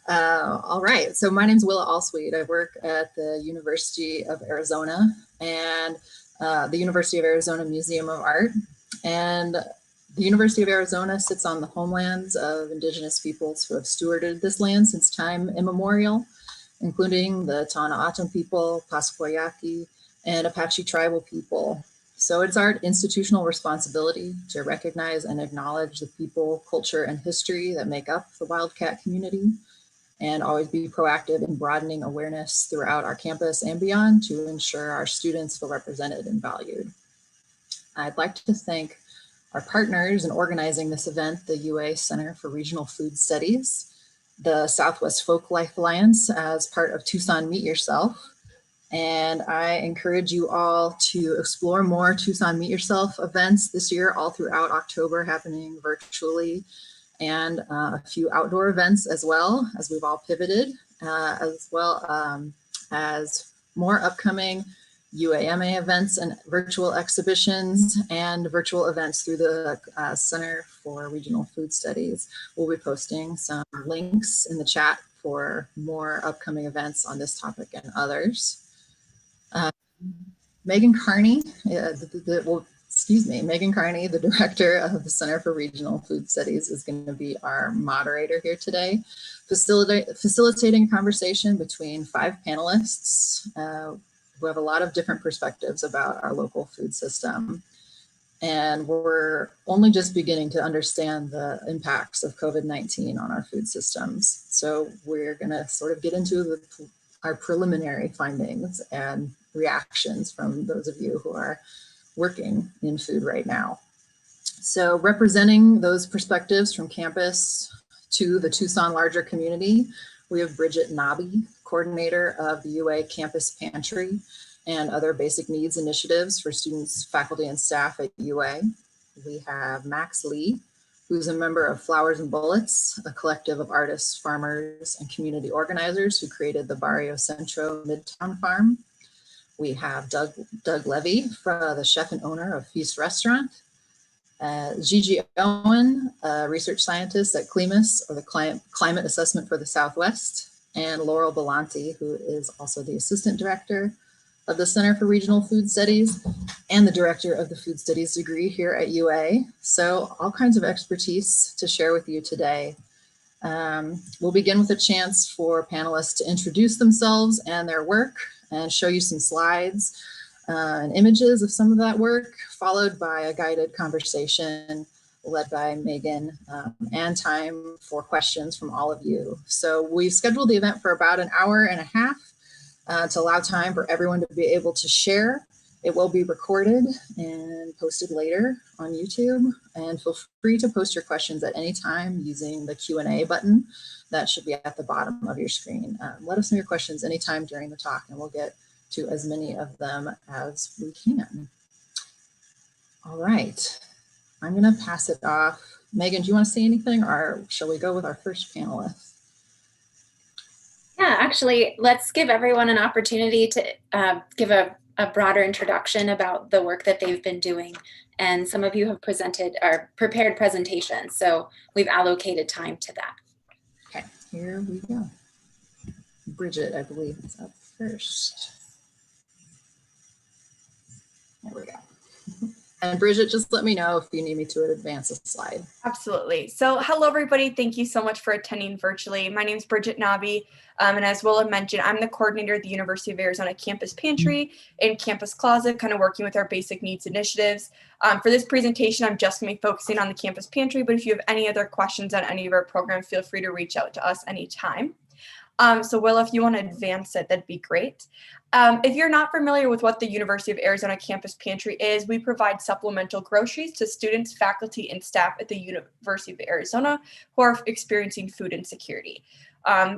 All right, so my name is Willa Allsweet. I work at the University of Arizona and the University of Arizona Museum of Art. And the University of Arizona sits on the homelands of indigenous peoples who have stewarded this land since time immemorial, including the Tohono people, Pasquayaki, and Apache tribal people. So it's our institutional responsibility to recognize and acknowledge the people, culture, and history that make up the Wildcat community, and always be proactive in broadening awareness throughout our campus and beyond to ensure our students feel represented and valued. I'd like to thank our partners in organizing this event, the UA Center for Regional Food Studies, the Southwest Folklife Alliance as part of Tucson Meet Yourself. And I encourage you all to explore more Tucson Meet Yourself events this year, all throughout October, happening virtually, and a few outdoor events as well, as we've all pivoted, as well as more upcoming UAMA events and virtual exhibitions and virtual events through the Center for Regional Food Studies. We'll be posting some links in the chat for more upcoming events on this topic and others. Megan Carney, Megan Carney, the director of the Center for Regional Food Studies, is going to be our moderator here today, facilitating a conversation between 5 panelists who have a lot of different perspectives about our local food system. And we're only just beginning to understand the impacts of COVID-19 on our food systems. So we're going to sort of get into our preliminary findings and reactions from those of you who are working in food right now. So representing those perspectives from campus to the Tucson larger community, we have BRIDGETTE NOBBE, coordinator of the UA Campus Pantry and other basic needs initiatives for students, faculty, and staff at UA. We have Max Lee, who's a member of Flowers and Bullets, a collective of artists, farmers, and community organizers who created the Barrio Centro Midtown Farm. We have Doug Levy, the chef and owner of Feast Restaurant. GIGI OWEN, a research scientist at CLIMAS, or the Climate Assessment for the Southwest. And Laurel Bellante, who is also the assistant director of the Center for Regional Food Studies and the director of the Food Studies degree here at UA. So all kinds of expertise to share with you today. We'll begin with a chance for panelists to introduce themselves and their work and show you some slides and images of some of that work, followed by a guided conversation led by Megan, and time for questions from all of you. So we've scheduled the event for about an hour and a half to allow time for everyone to be able to share. It will be recorded and posted later on YouTube, and feel free to post your questions at any time using the Q&A button that should be at the bottom of your screen. Let us know your questions anytime during the talk, and we'll get to as many of them as we can. All right, I'm gonna pass it off. Megan, do you want to say anything, or shall we go with our first panelist? Yeah, actually, let's give everyone an opportunity to give a broader introduction about the work that they've been doing. And some of you have presented or prepared presentations, so we've allocated time to that. Okay, here we go. Bridget, I believe, is up first. There we go. And Bridget, just let me know if you need me to advance a slide. Absolutely. So hello, everybody. Thank you so much for attending virtually. My name is BRIDGETTE NOBBE, and as Willa mentioned, I'm the coordinator of the University of Arizona Campus Pantry and Campus Closet, kind of working with our basic needs initiatives. For this presentation, I'm just going to be focusing on the Campus Pantry, but if you have any other questions on any of our programs, feel free to reach out to us anytime. So Willa, if you want to advance it, that'd be great. If you're not familiar with what the University of Arizona Campus Pantry is, we provide supplemental groceries to students, faculty, and staff at the University of Arizona who are experiencing food insecurity.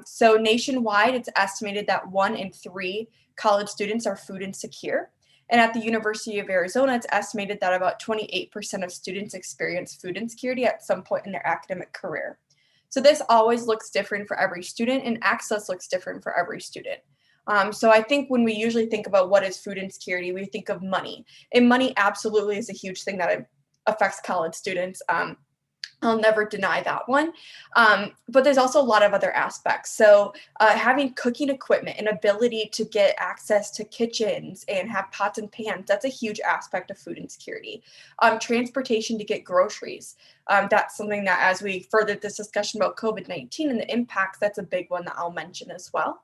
So nationwide, it's estimated that 1 in 3 college students are food insecure. And at the University of Arizona, it's estimated that about 28% of students experience food insecurity at some point in their academic career. So this always looks different for every student, and access looks different for every student. So I think when we usually think about what is food insecurity, we think of money. And money absolutely is a huge thing that affects college students. I'll never deny that one. But there's also a lot of other aspects. So having cooking equipment and ability to get access to kitchens and have pots and pans, that's a huge aspect of food insecurity. Transportation to get groceries. That's something that as we further this discussion about COVID-19 and the impacts, that's a big one that I'll mention as well.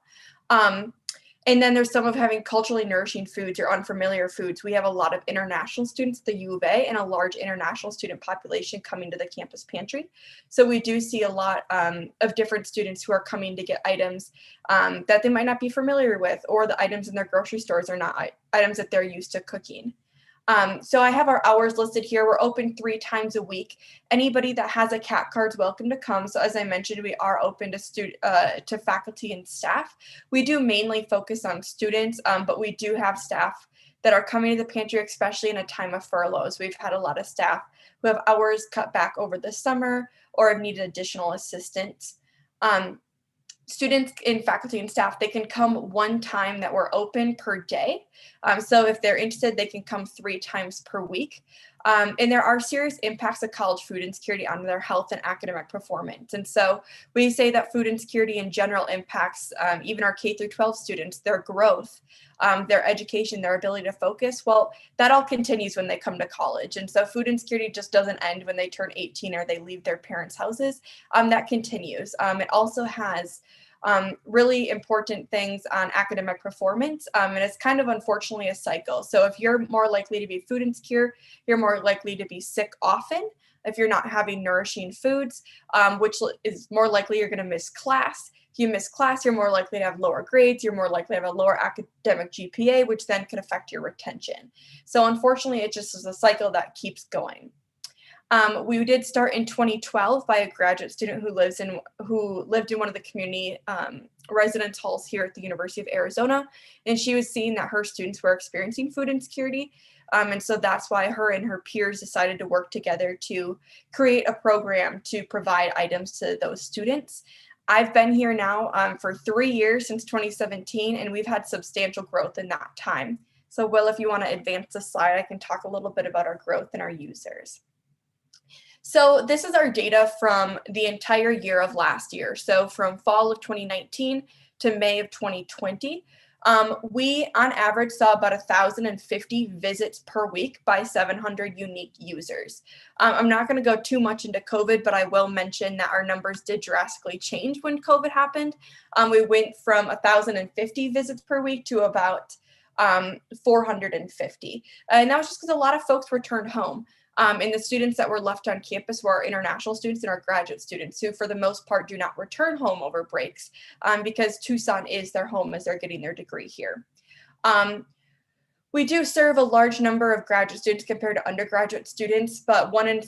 And then there's some of having culturally nourishing foods or unfamiliar foods. We have a lot of international students at the U of A and a large international student population coming to the campus pantry. So we do see a lot of different students who are coming to get items that they might not be familiar with, or the items in their grocery stores are not items that they're used to cooking. So I have our hours listed here. We're open 3 times a week. Anybody that has a CAT card is welcome to come. So as I mentioned, we are open to faculty and staff. We do mainly focus on students, but we do have staff that are coming to the pantry, especially in a time of furloughs. We've had a lot of staff who have hours cut back over the summer or have needed additional assistance. Students and faculty and staff, they can come 1 time that we're open per day. So if they're interested, they can come 3 times per week. And there are serious impacts of college food insecurity on their health and academic performance. And so we say that food insecurity in general impacts even our K through 12 students, their growth, their education, their ability to focus. Well, that all continues when they come to college. And so food insecurity just doesn't end when they turn 18 or they leave their parents' houses. That continues. It also has really important things on academic performance. And it's kind of unfortunately a cycle. So if you're more likely to be food insecure, you're more likely to be sick often. If you're not having nourishing foods, which is more likely you're going to miss class. If you miss class, you're more likely to have lower grades. You're more likely to have a lower academic GPA, which then can affect your retention. So unfortunately, it just is a cycle that keeps going. We did start in 2012 by a graduate student who lived in one of the community residence halls here at the University of Arizona, and she was seeing that her students were experiencing food insecurity. And so that's why her and her peers decided to work together to create a program to provide items to those students. I've been here now for 3 years, since 2017, and we've had substantial growth in that time. So Will, if you want to advance the slide, I can talk a little bit about our growth and our users. So this is our data from the entire year of last year. So from fall of 2019 to May of 2020, we on average saw about 1,050 visits per week by 700 unique users. I'm not going to go too much into COVID, but I will mention that our numbers did drastically change when COVID happened. We went from 1,050 visits per week to about 450. And that was just because a lot of folks returned home. And the students that were left on campus were our international students and our graduate students, who for the most part do not return home over breaks because Tucson is their home as they're getting their degree here. We do serve a large number of graduate students compared to undergraduate students, but 1 in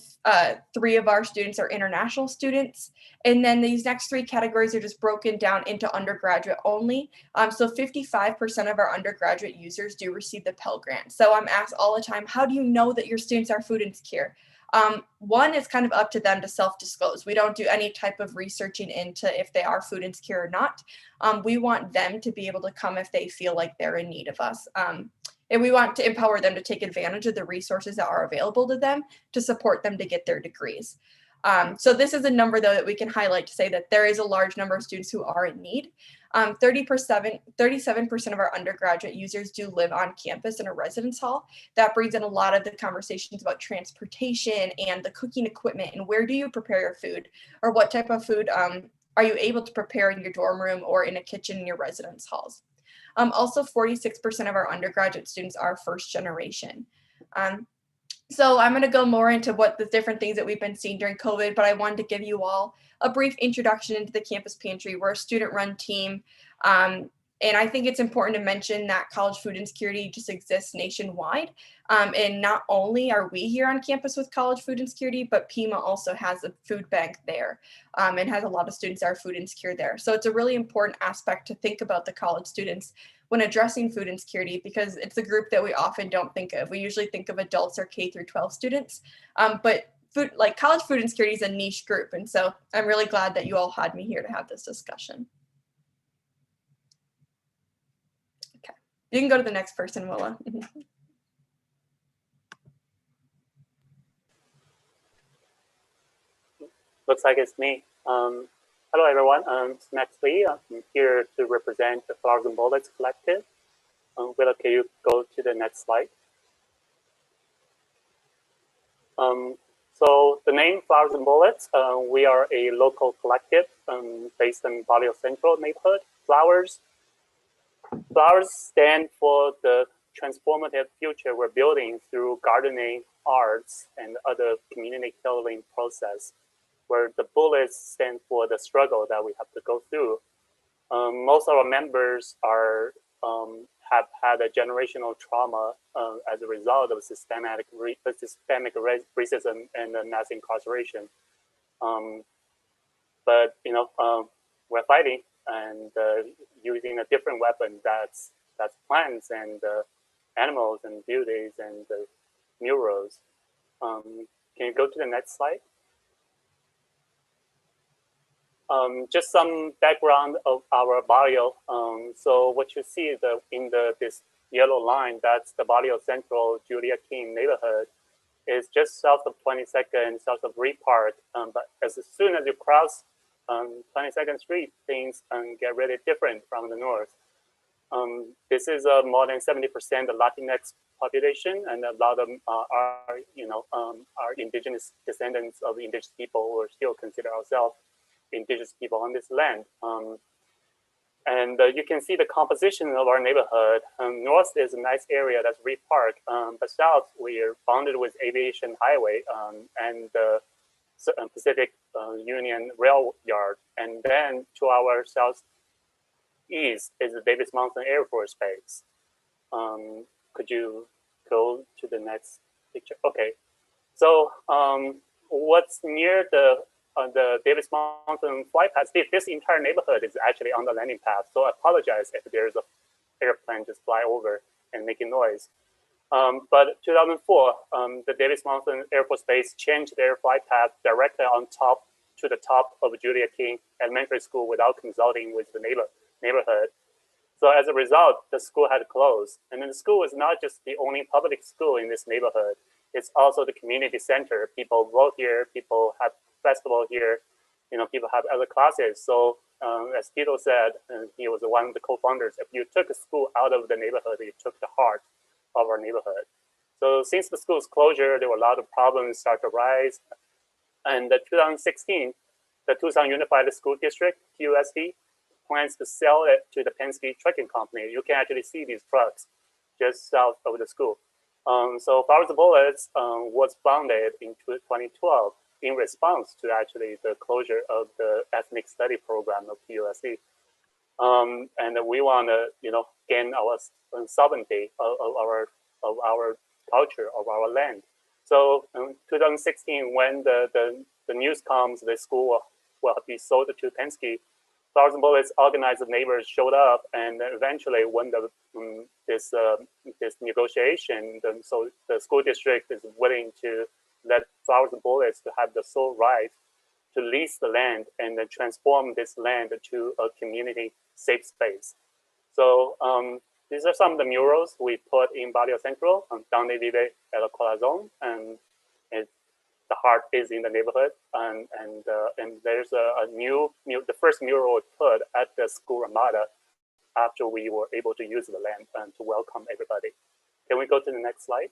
3 of our students are international students. And then these next 3 categories are just broken down into undergraduate only. So 55% of our undergraduate users do receive the Pell Grant. So I'm asked all the time, how do you know that your students are food insecure? 1, it's kind of up to them to self-disclose. We don't do any type of researching into if they are food insecure or not. We want them to be able to come if they feel like they're in need of us. And we want to empower them to take advantage of the resources that are available to them to support them to get their degrees. So this is a number, though, that we can highlight to say that there is a large number of students who are in need. 37% of our undergraduate users do live on campus in a residence hall. That brings in a lot of the conversations about transportation and the cooking equipment and where do you prepare your food, or what type of food are you able to prepare in your dorm room or in a kitchen in your residence halls. Also, 46% of our undergraduate students are first generation. So I'm going to go more into what the different things that we've been seeing during COVID, but I wanted to give you all a brief introduction into the campus pantry. We're a student-run team, and I think it's important to mention that college food insecurity just exists nationwide. And not only are we here on campus with college food insecurity, but Pima also has a food bank there and has a lot of students that are food insecure there. So it's a really important aspect to think about the college students when addressing food insecurity, because it's a group that we often don't think of. We usually think of adults or K through 12 students, but college food insecurity is a niche group. And so I'm really glad that you all had me here to have this discussion. Okay, you can go to the next person, Willa. Looks like it's me. Hello, everyone. It's Max Lee. I'm here to represent the Flowers and Bullets Collective. Willa, can you go to the next slide? So the name Flowers and Bullets, we are a local collective based in Barrio Central neighborhood. Flowers stand for the transformative future we're building through gardening, arts, and other community healing process, where the bullets stand for the struggle that we have to go through. Most of our members have had a generational trauma as a result of systemic racism and mass incarceration. But we're fighting and using a different weapon that's plants and animals and beauties and murals. Can you go to the next slide? Just some background of our barrio. So what you see in this yellow line, that's the Barrio Central Julia King neighborhood. It's just south of 22nd, south of Reed Park. But as soon as you cross 22nd Street, things get really different from the north. This is more than 70% of Latinx population, and a lot of are indigenous descendants of indigenous people, or still consider ourselves indigenous people on this land. And you can see the composition of our neighborhood. North is a nice area, that's Reed Park, but south we are bounded with Aviation Highway and the Pacific Union Rail Yard. And then to our southeast is the Davis Mountain Air Force Base. Could you go to the next picture? Okay, so what's near the Davis Mountain flight path, this entire neighborhood is actually on the landing path. So I apologize if there's an airplane just fly over and making noise. But 2004, the Davis Mountain Air Force Base changed their flight path directly to the top of Julia King Elementary School without consulting with the neighborhood. So as a result, the school had to close. And then the school is not just the only public school in this neighborhood. It's also the community center. People vote here, people have festival here, people have other classes. So as Tito said, and he was one of the co-founders, if you took a school out of the neighborhood, you took the heart of our neighborhood. So since the school's closure, there were a lot of problems start to rise. And in 2016, the Tucson Unified School District, TUSD, plans to sell it to the Penske Trucking Company. You can actually see these trucks just south of the school. So Flowers and Bullets was founded in 2012 in response to actually the closure of the ethnic study program of TUSD. And we want to, gain our sovereignty of our culture, of our land. So in 2016, when the news comes, the school will be sold to Penske, Flowers and Bullets organized neighbors showed up, and eventually when this negotiation, so the school district is willing to let Flowers and Bullets to have the sole right to lease the land and then transform this land to a community safe space. So these are some of the murals we put in Barrio Central, Donde Vive El Corazón, and the heart is in the neighborhood. And there's the first mural we put at the school Ramada after we were able to use the land to welcome everybody. Can we go to the next slide?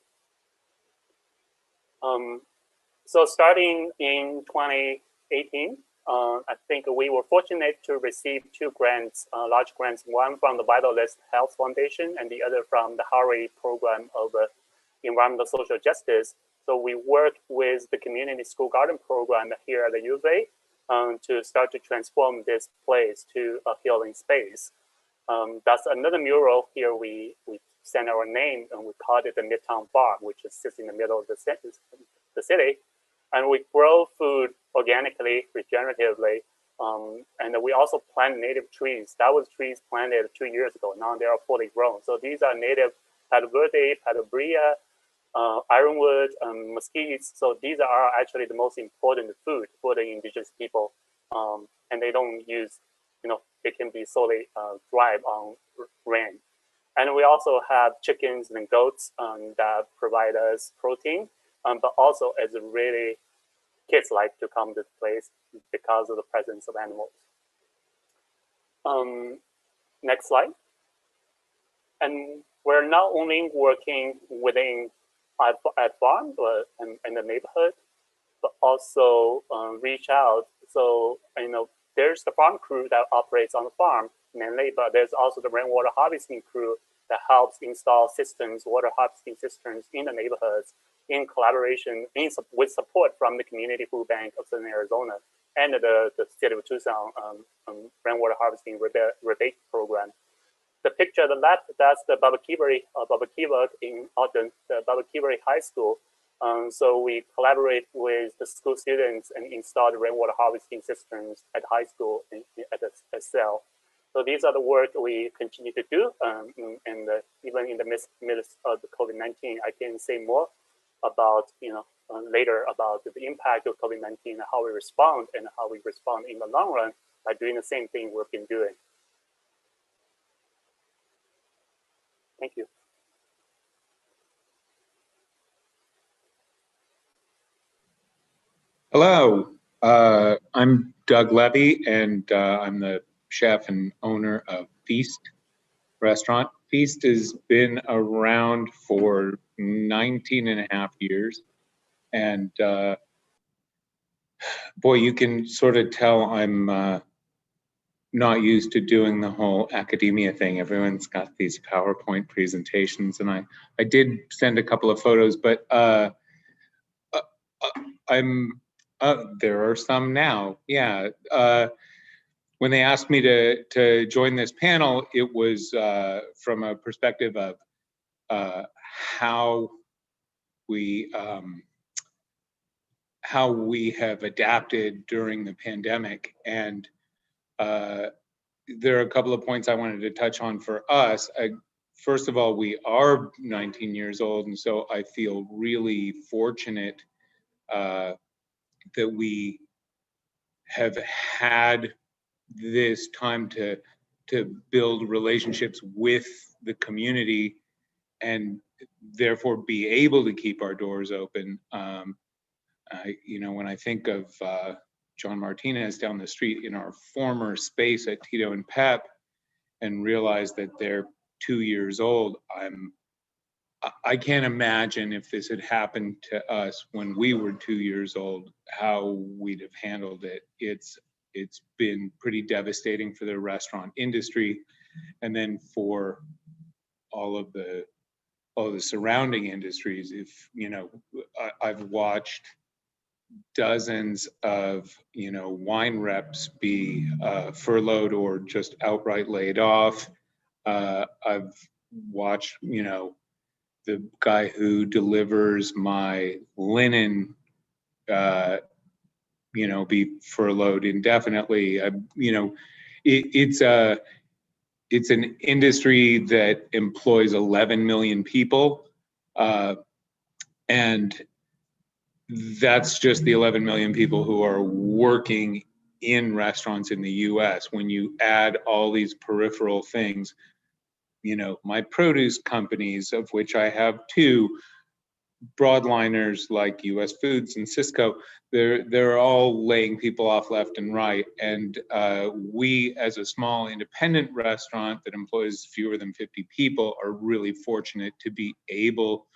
So starting in 2018, I think we were fortunate to receive two grants, large grants, one from the Vitalist Health Foundation and the other from the Harvey Program of Environmental Social Justice. So we worked with the Community School Garden Program here at the U of A to start to transform this place to a healing space. That's another mural here. We sent our name and we called it the Midtown Farm, which sits in the middle of the city. And we grow food organically, regeneratively. And we also plant native trees. That was trees planted 2 years ago. Now they are fully grown. So these are native Palo Verde, Palo Brea, ironwood, mesquites. So these are actually the most important food for the indigenous people. And they don't use, they can be solely thrive on rain. And we also have chickens and goats that provide us protein, but also as a really kids like to come to the place because of the presence of animals. Next slide. And we're not only working within at farm in the neighborhood, but also reach out. So, there's the farm crew that operates on the farm mainly, but there's also the rainwater harvesting crew that helps install systems, water harvesting systems in the neighborhoods in collaboration, with support from the Community Food Bank of Southern Arizona and the City of Tucson rainwater harvesting rebate program. The picture on the left, that's the Babakivari in Ogden, the Babakivari High School. So we collaborate with the school students and install the rainwater harvesting systems at high school at cell. So these are the work we continue to do, and even in the midst of the COVID-19, I can say more about later about the impact of COVID-19 and how we respond in the long run by doing the same thing we've been doing. Thank you. Hello, I'm Doug Levy, and I'm the chef and owner of Feast Restaurant. Feast has been around for 19 and a half years, and boy, you can sort of tell I'm not used to doing the whole academia thing. Everyone's got these PowerPoint presentations, and I did send a couple of photos, but there are some now. Yeah. When they asked me to join this panel, it was from a perspective of how we have adapted during the pandemic. And there are a couple of points I wanted to touch on for us. First of all, we are 19 years old, and so I feel really fortunate that we have had this time to build relationships with the community and therefore be able to keep our doors open. When I think of John Martinez down the street in our former space at Tito and Pep and realize that they're 2 years old, I can't imagine if this had happened to us when we were 2 years old, how we'd have handled it. It's been pretty devastating for the restaurant industry, and then for all of the surrounding industries. If I've watched dozens of wine reps be furloughed or just outright laid off. I've watched the guy who delivers my linen be furloughed indefinitely. It's an industry that employs 11 million people, and that's just the 11 million people who are working in restaurants in the US. When you add all these peripheral things, my produce companies, of which I have two, broadliners like US Foods and Cisco, they're all laying people off left and right. And we, as a small independent restaurant that employs fewer than 50 people, are really fortunate to be able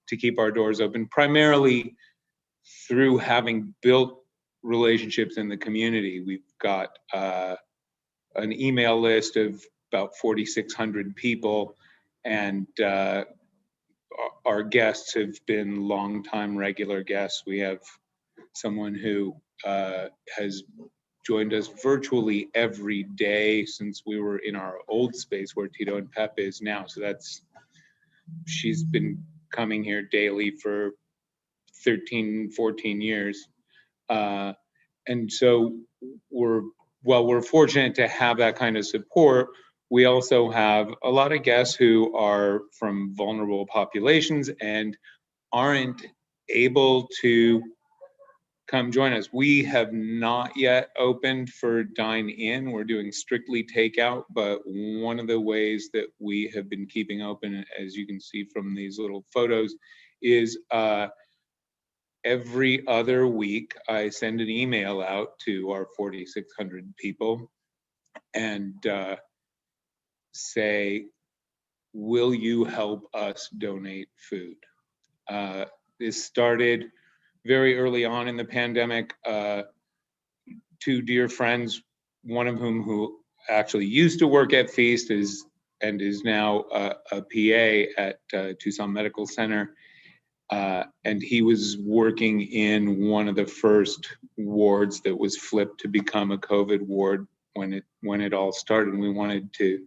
to keep our doors open, primarily through having built relationships in the community. We've got an email list of about 4,600 people, and our guests have been longtime regular guests. We have someone who has joined us virtually every day since we were in our old space where Tito and Pep is now. So she's been coming here daily for 13, 14 years. And so we're fortunate to have that kind of support. We also have a lot of guests who are from vulnerable populations and aren't able to come join us. We have not yet opened for dine-in. We're doing strictly takeout, but one of the ways that we have been keeping open, as you can see from these little photos, is every other week, I send an email out to our 4,600 people and say, will you help us donate food? This started very early on in the pandemic. Two dear friends, one of whom who actually used to work at Feast is now a PA at Tucson Medical Center. And he was working in one of the first wards that was flipped to become a COVID ward when it all started. And we wanted to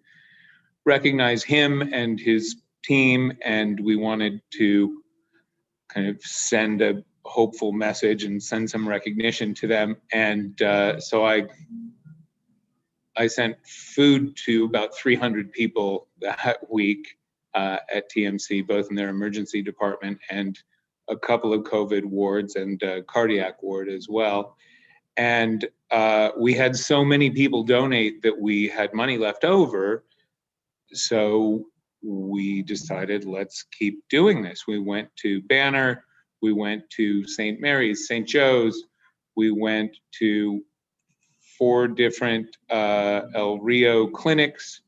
recognize him and his team, and we wanted to kind of send a hopeful message and send some recognition to them. And so I sent food to about 300 people that week at TMC, both in their emergency department and a couple of COVID wards and a cardiac ward as well. And we had so many people donate that we had money left over. So we decided, let's keep doing this. We went to Banner, we went to St. Mary's, St. Joe's, we went to 4 different El Rio clinics,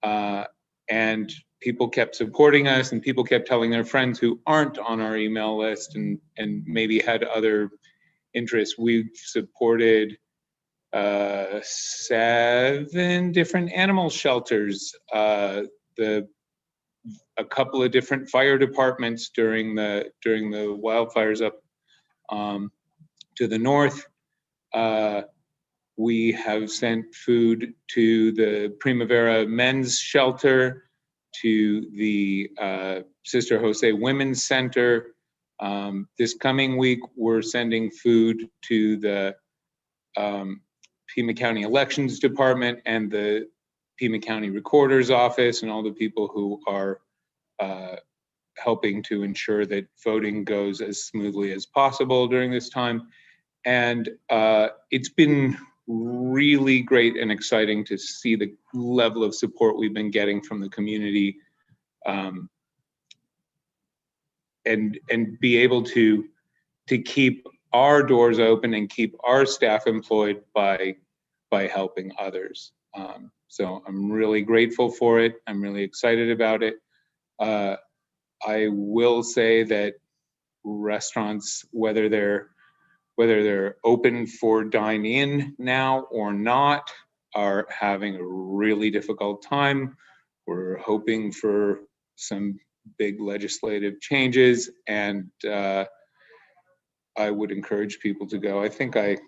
and people kept supporting us, and people kept telling their friends who aren't on our email list and maybe had other interests. We've supported 7 different animal shelters, a couple of different fire departments during the wildfires up to the north. We have sent food to the Primavera Men's Shelter, to the Sister Jose Women's Center. This coming week, we're sending food to the Pima County Elections Department and the Pima County Recorder's Office, and all the people who are helping to ensure that voting goes as smoothly as possible during this time. And it's been really great and exciting to see the level of support we've been getting from the community, and be able to keep our doors open and keep our staff employed by helping others. So I'm really grateful for it. I'm really excited about it. I will say that restaurants, whether they're open for dine-in now or not, are having a really difficult time. We're hoping for some big legislative changes, and I would encourage people to go. I think I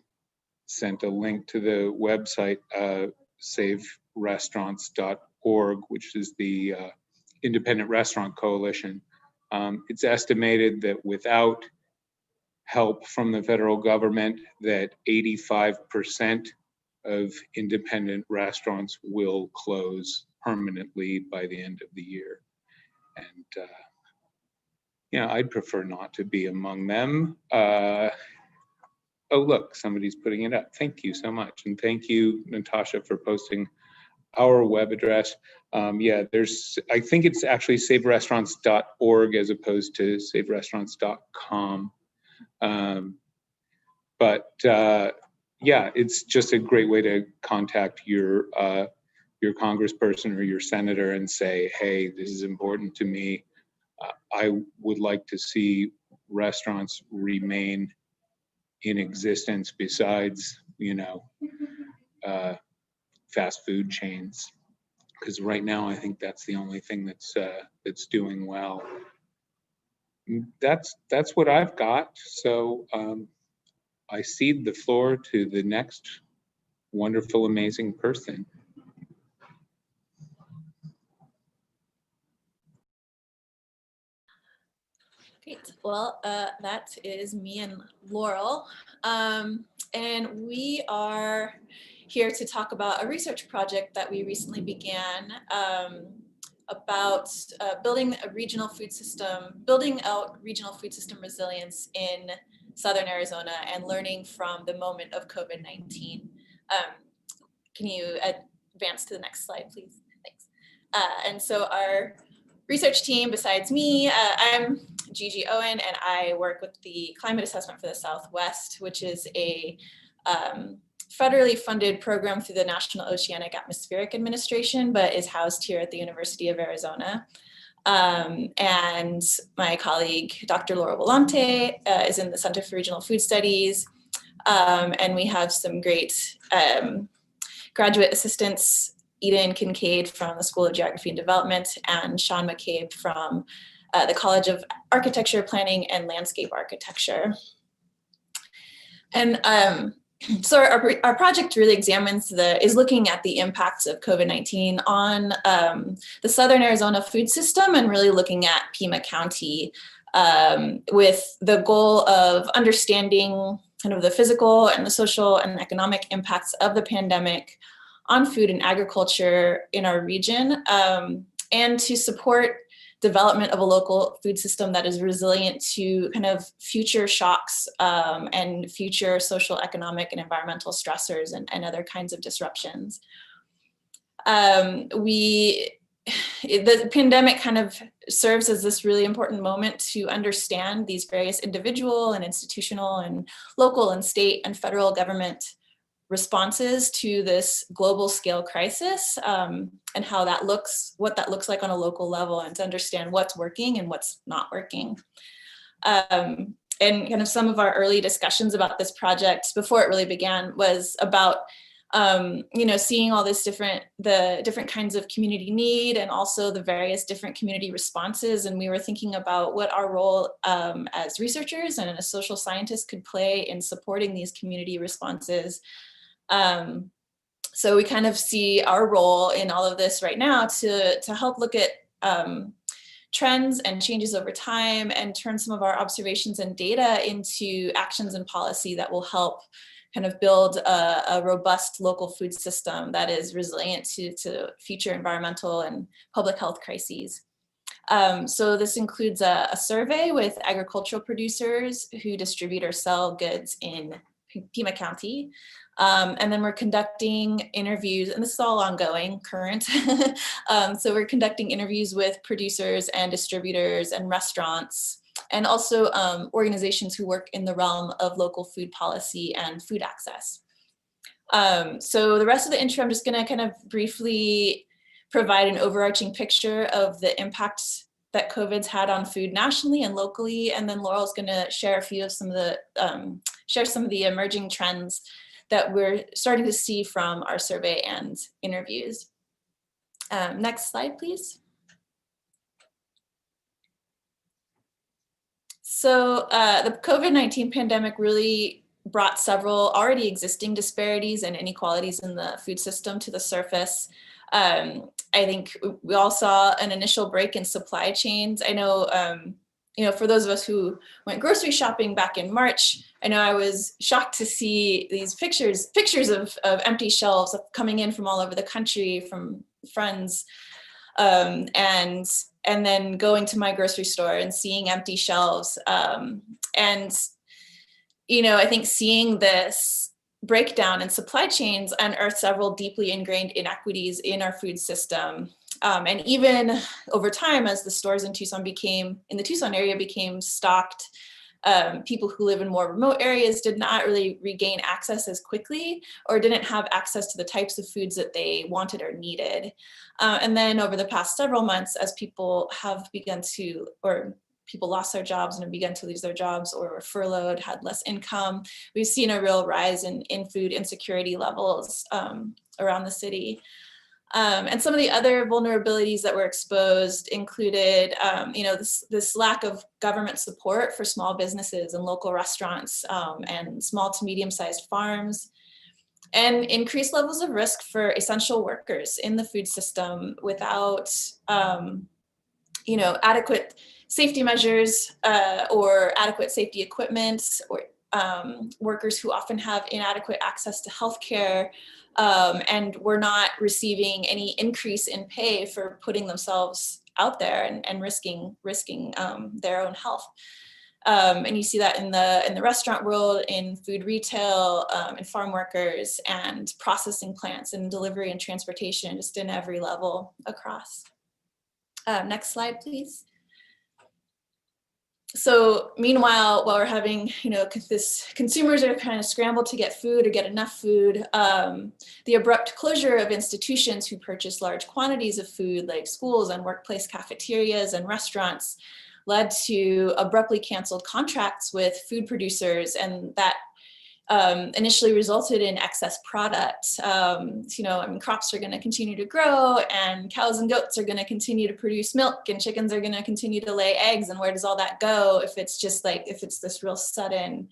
sent a link to the website, saverestaurants.org, which is the Independent Restaurant Coalition. It's estimated that without help from the federal government, that 85% of independent restaurants will close permanently by the end of the year. And I'd prefer not to be among them. Oh, look, somebody's putting it up. Thank you so much. And thank you, Natasha, for posting our web address. I think it's actually saverestaurants.org as opposed to saverestaurants.com. It's just a great way to contact your congressperson or your senator and say, hey, this is important to me. I would like to see restaurants remain in existence besides, fast food chains, because right now I think that's the only thing that's doing well. That's what I've got. So I cede the floor to the next wonderful, amazing person. Great. Well, that is me and Laurel. And we are here to talk about a research project that we recently began about building out regional food system resilience in Southern Arizona and learning from the moment of COVID-19. Can you advance to the next slide, please? Thanks. And so our research team besides me. I'm GIGI OWEN, and I work with the Climate Assessment for the Southwest, which is a federally funded program through the National Oceanic Atmospheric Administration, but is housed here at the University of Arizona. And my colleague, Dr. Laurel Bellante, is in the Center for Regional Food Studies. And we have some great graduate assistants, Eden Kincaid from the School of Geography and Development, and Sean McCabe from the College of Architecture, Planning, and Landscape Architecture. And so our project really is looking at the impacts of COVID-19 on the Southern Arizona food system, and really looking at Pima County with the goal of understanding kind of the physical and the social and economic impacts of the pandemic on food and agriculture in our region, and to support development of a local food system that is resilient to kind of future shocks and future social, economic, and environmental stressors and other kinds of disruptions. The pandemic kind of serves as this really important moment to understand these various individual and institutional and local and state and federal government responses to this global scale crisis, and how that looks, what that looks like on a local level, and to understand what's working and what's not working. And kind of some of our early discussions about this project before it really began was about seeing all this the different kinds of community need, and also the various different community responses. And we were thinking about what our role as researchers and as social scientists could play in supporting these community responses. So we kind of see our role in all of this right now to help look at trends and changes over time, and turn some of our observations and data into actions and policy that will help kind of build a robust local food system that is resilient to future environmental and public health crises. So this includes a survey with agricultural producers who distribute or sell goods in Pima County. And then we're conducting interviews, and this is all ongoing, current. So we're conducting interviews with producers and distributors and restaurants, and also organizations who work in the realm of local food policy and food access. So the rest of the intro, I'm just gonna kind of briefly provide an overarching picture of the impact that COVID's had on food nationally and locally, and then Laurel's gonna share a few of some of the emerging trends that we're starting to see from our survey and interviews. Next slide, please. So the COVID-19 pandemic really brought several already existing disparities and inequalities in the food system to the surface. I think we all saw an initial break in supply chains. I know, for those of us who went grocery shopping back in March, I know I was shocked to see these pictures of empty shelves coming in from all over the country from friends, and then going to my grocery store and seeing empty shelves. And, I think seeing this breakdown in supply chains unearthed several deeply ingrained inequities in our food system. And even over time, as the stores in the Tucson area became stocked, people who live in more remote areas did not really regain access as quickly, or didn't have access to the types of foods that they wanted or needed. And then over the past several months, as people lost their jobs and have begun to lose their jobs, or were furloughed, had less income, we've seen a real rise in food insecurity levels around the city. And some of the other vulnerabilities that were exposed included, this lack of government support for small businesses and local restaurants, and small to medium-sized farms, and increased levels of risk for essential workers in the food system without, adequate safety measures or adequate safety equipment, or workers who often have inadequate access to healthcare, and were not receiving any increase in pay for putting themselves out there and risking their own health. And you see that in the restaurant world, in food retail, in farm workers and processing plants, and delivery and transportation, just in every level across. Next slide, please. So meanwhile, while we're having, consumers are kind of scrambled to get food or get enough food, the abrupt closure of institutions who purchase large quantities of food, like schools and workplace cafeterias and restaurants, led to abruptly canceled contracts with food producers, and that initially resulted in excess product. Crops are going to continue to grow, and cows and goats are going to continue to produce milk, and chickens are going to continue to lay eggs. And where does all that go if it's this real sudden,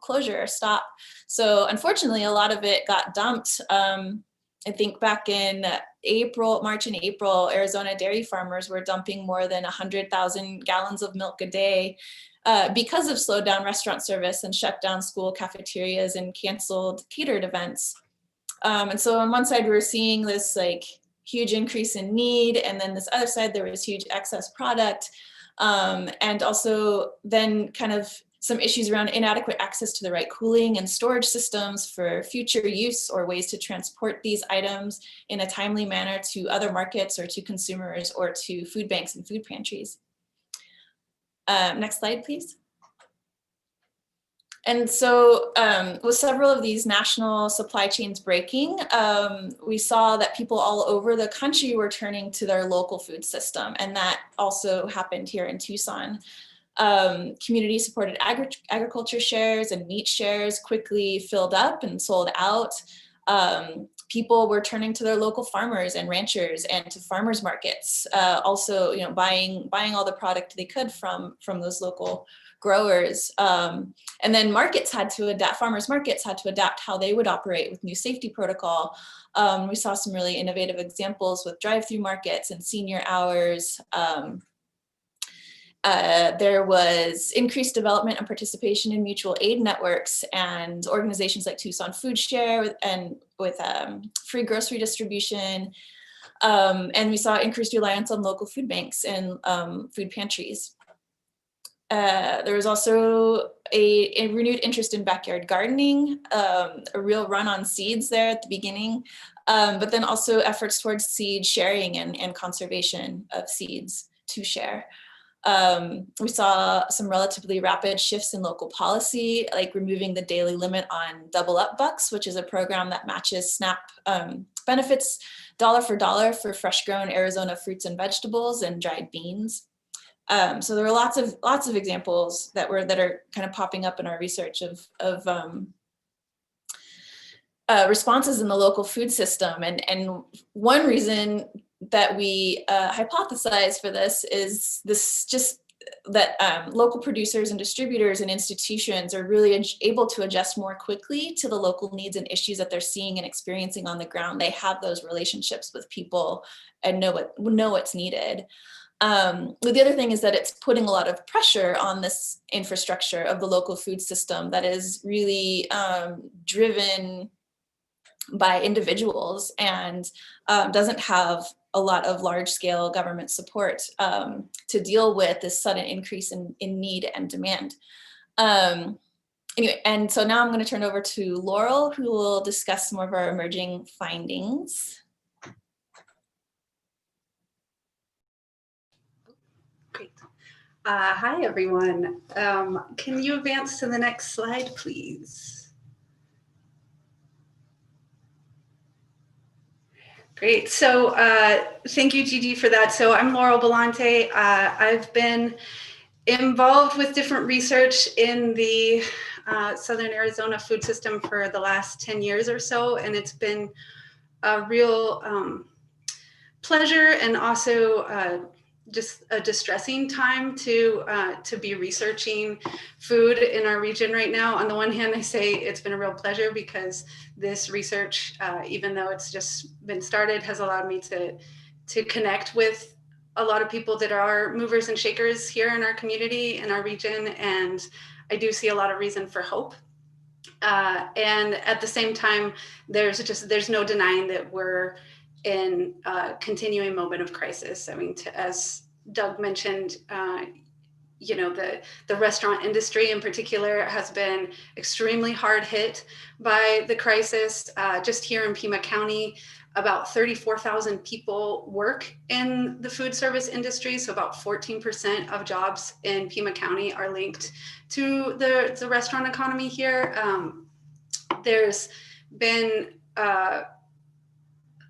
closure or stop? So unfortunately, a lot of it got dumped. I think back in March and April, Arizona dairy farmers were dumping more than 100,000 gallons of milk a day because of slowed down restaurant service and shut down school cafeterias and canceled catered events. And so on one side, we were seeing this huge increase in need, and then this other side, there was huge excess product. And also then kind of some issues around inadequate access to the right cooling and storage systems for future use, or ways to transport these items in a timely manner to other markets or to consumers or to food banks and food pantries. Next slide, please. And so with several of these national supply chains breaking, we saw that people all over the country were turning to their local food system. And that also happened here in Tucson. Community supported agriculture shares and meat shares quickly filled up and sold out. People were turning to their local farmers and ranchers and to farmers markets, also, buying all the product they could from those local growers. And then farmers markets had to adapt how they would operate with new safety protocol. We saw some really innovative examples with drive-through markets and senior hours. There was increased development and participation in mutual aid networks and organizations like Tucson Food Share with free grocery distribution. And we saw increased reliance on local food banks and food pantries. There was also a renewed interest in backyard gardening, a real run on seeds there at the beginning, but then also efforts towards seed sharing and conservation of seeds to share. We saw some relatively rapid shifts in local policy, like removing the daily limit on Double Up Bucks, which is a program that matches SNAP benefits dollar for dollar for fresh grown Arizona fruits and vegetables and dried beans. So there were lots of examples that are kind of popping up in our research of responses in the local food system. And one reason that we hypothesize for this is that local producers and distributors and institutions are really able to adjust more quickly to the local needs and issues that they're seeing and experiencing on the ground. They have those relationships with people and know what's needed. The other thing is that it's putting a lot of pressure on this infrastructure of the local food system that is really driven by individuals and doesn't have a lot of large-scale government support to deal with this sudden increase in need and demand. Anyway, and so now I'm going to turn over to Laurel, who will discuss some of our emerging findings. Great. Hi, everyone. Can you advance to the next slide, please? Great. So thank you, Gigi, for that. So I'm Laurel Bellante. I've been involved with different research in the Southern Arizona food system for the last 10 years or so, and it's been a real pleasure and also just a distressing time to be researching food in our region right now. On the one hand, I say it's been a real pleasure because this research, even though it's just been started, has allowed me to connect with a lot of people that are movers and shakers here in our community, in our region, and I do see a lot of reason for hope. And at the same time, there's no denying that we're in a continuing moment of crisis. I mean, as Doug mentioned, the restaurant industry in particular has been extremely hard hit by the crisis. Just here in Pima County, about 34,000 people work in the food service industry. So about 14% of jobs in Pima County are linked to the restaurant economy here. There's been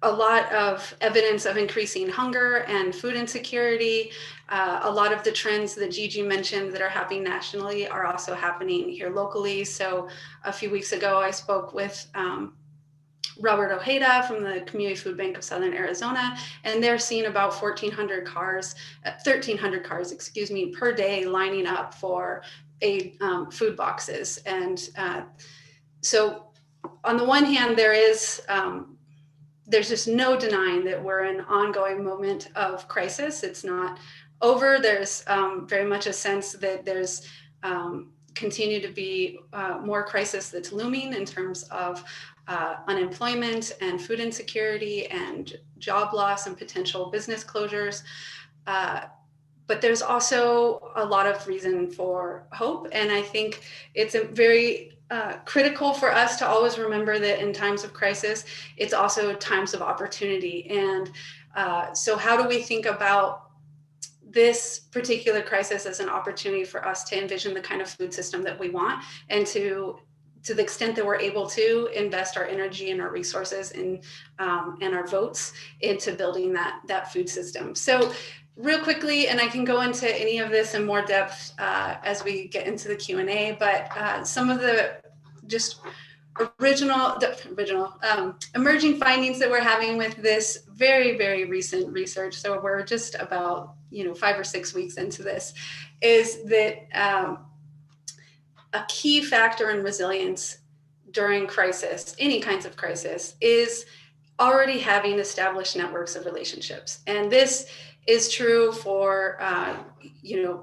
a lot of evidence of increasing hunger and food insecurity. A lot of the trends that Gigi mentioned that are happening nationally are also happening here locally. So a few weeks ago, I spoke with Robert Ojeda from the Community Food Bank of Southern Arizona, and they're seeing about 1,300 cars, excuse me, per day lining up for food boxes. And so on the one hand, there's just no denying that we're in an ongoing moment of crisis. It's not over. There's very much a sense that there's continue to be more crisis that's looming in terms of unemployment and food insecurity and job loss and potential business closures. But there's also a lot of reason for hope. And I think it's a very critical for us to always remember that in times of crisis, it's also times of opportunity. And so how do we think about this particular crisis as an opportunity for us to envision the kind of food system that we want, and to the extent that we're able to invest our energy and our resources and our votes into building that food system. So real quickly, and I can go into any of this in more depth as we get into the Q&A, but some of the just emerging findings that we're having with this very, very recent research, so we're just about 5 or 6 weeks into this, is that a key factor in resilience during crisis, any kinds of crisis, is already having established networks of relationships. And this is true for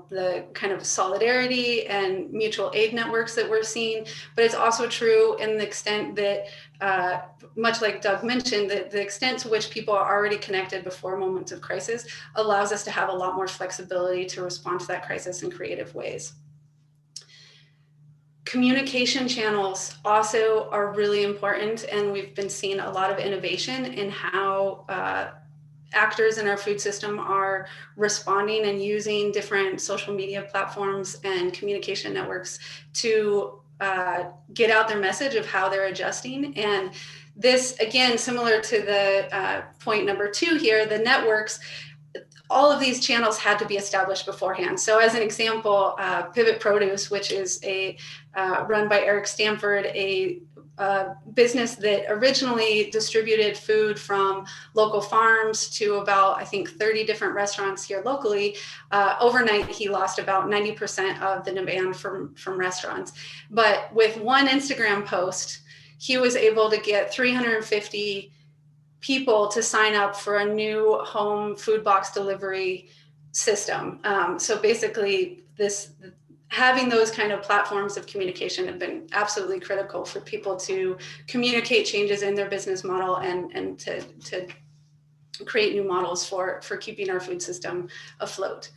the kind of solidarity and mutual aid networks that we're seeing, but it's also true in the extent that, much like Doug mentioned, that the extent to which people are already connected before moments of crisis allows us to have a lot more flexibility to respond to that crisis in creative ways. Communication channels also are really important, and we've been seeing a lot of innovation in how actors in our food system are responding and using different social media platforms and communication networks to get out their message of how they're adjusting. And this, again, similar to the point number 2 here, the networks, all of these channels had to be established beforehand. So as an example, Pivot Produce, which is run by Eric Stanford, a business that originally distributed food from local farms to about, I think, 30 different restaurants here locally. Overnight, he lost about 90% of the demand from restaurants. But with one Instagram post, he was able to get 350 people to sign up for a new home food box delivery system. So basically, having those kind of platforms of communication have been absolutely critical for people to communicate changes in their business model and to create new models for keeping our food system afloat.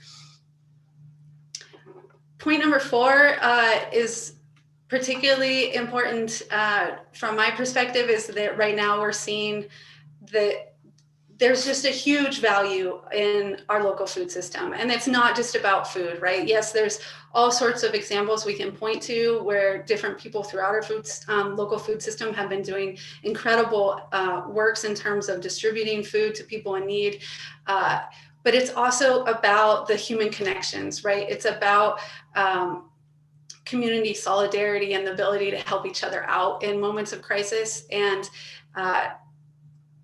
Point number 4 is particularly important from my perspective, is that right now we're seeing that there's just a huge value in our local food system. And it's not just about food, right? Yes, there's all sorts of examples we can point to where different people throughout our local food system have been doing incredible works in terms of distributing food to people in need. But it's also about the human connections, right? It's about community solidarity and the ability to help each other out in moments of crisis. And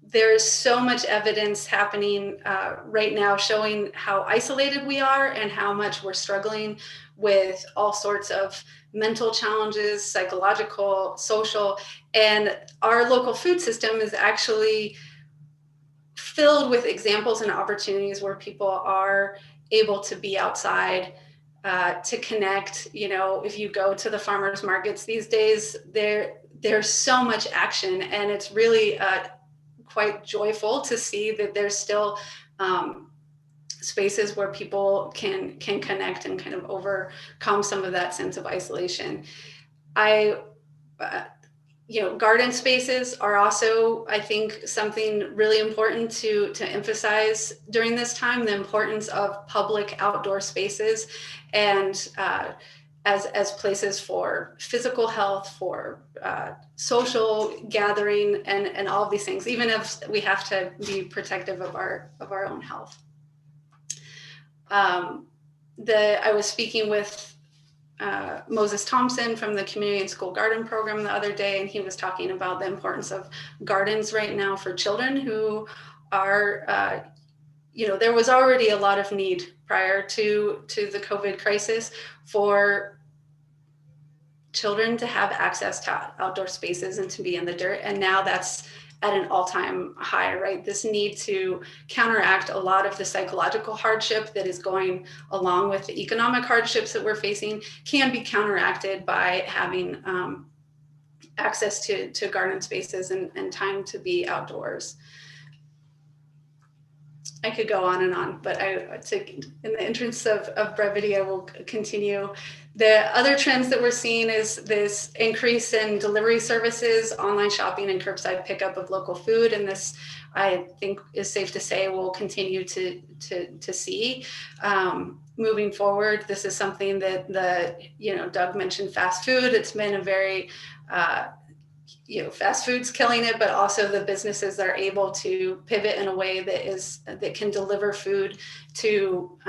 there's so much evidence happening right now showing how isolated we are and how much we're struggling with all sorts of mental challenges, psychological, social, and our local food system is actually filled with examples and opportunities where people are able to be outside, to connect. If you go to the farmers markets these days, there's so much action, and it's really quite joyful to see that there's still spaces where people can connect and kind of overcome some of that sense of isolation. garden spaces are also, I think, something really important to emphasize during this time, the importance of public outdoor spaces and as places for physical health, for social gathering, and all of these things, even if we have to be protective of our own health. I was speaking with Moses Thompson from the Community and School Garden Program the other day, and he was talking about the importance of gardens right now for children who are, there was already a lot of need prior to the COVID crisis for children to have access to outdoor spaces and to be in the dirt. And now that's at an all-time high, right? This need to counteract a lot of the psychological hardship that is going along with the economic hardships that we're facing can be counteracted by having access to garden spaces and time to be outdoors. I could go on and on, but in the interest of brevity, I will continue. The other trends that we're seeing is this increase in delivery services, online shopping, and curbside pickup of local food. And this, I think, is safe to say we'll continue to see moving forward. This is something that Doug mentioned fast food. It's been a very fast food's killing it, but also the businesses that are able to pivot in a way that can deliver food to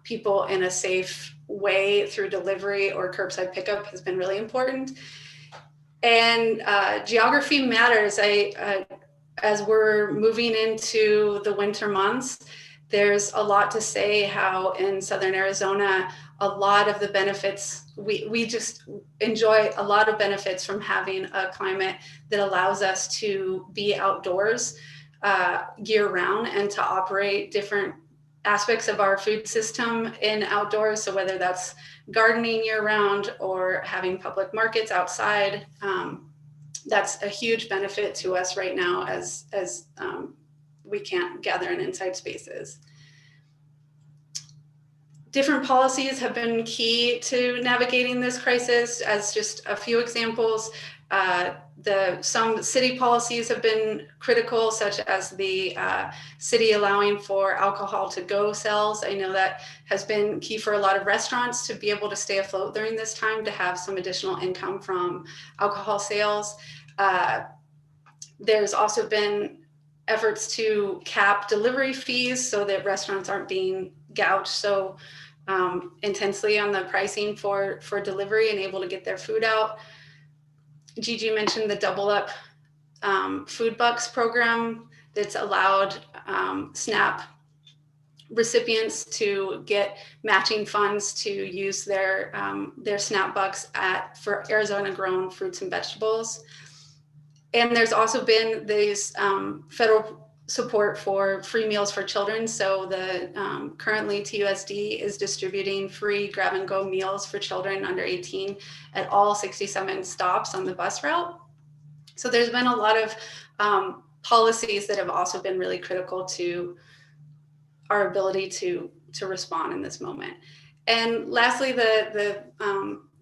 people in a safe way through delivery or curbside pickup has been really important. And geography matters. As we're moving into the winter months, there's a lot to say how in Southern Arizona, a lot of the benefits, we just enjoy a lot of benefits from having a climate that allows us to be outdoors year round and to operate different aspects of our food system in outdoors. So whether that's gardening year round or having public markets outside, that's a huge benefit to us right now as we can't gather in inside spaces. Different policies have been key to navigating this crisis. As just a few examples, some city policies have been critical, such as the city allowing for alcohol to go sales. I know that has been key for a lot of restaurants to be able to stay afloat during this time, to have some additional income from alcohol sales. There's also been efforts to cap delivery fees so that restaurants aren't being gouged so intensely on the pricing for delivery and able to get their food out. Gigi mentioned the Double Up Food Bucks program that's allowed SNAP recipients to get matching funds to use their SNAP bucks for Arizona grown fruits and vegetables. And there's also been these federal support for free meals for children. So currently TUSD is distributing free grab and go meals for children under 18 at all 67 stops on the bus route. So there's been a lot of policies that have also been really critical to our ability to respond in this moment. And lastly, the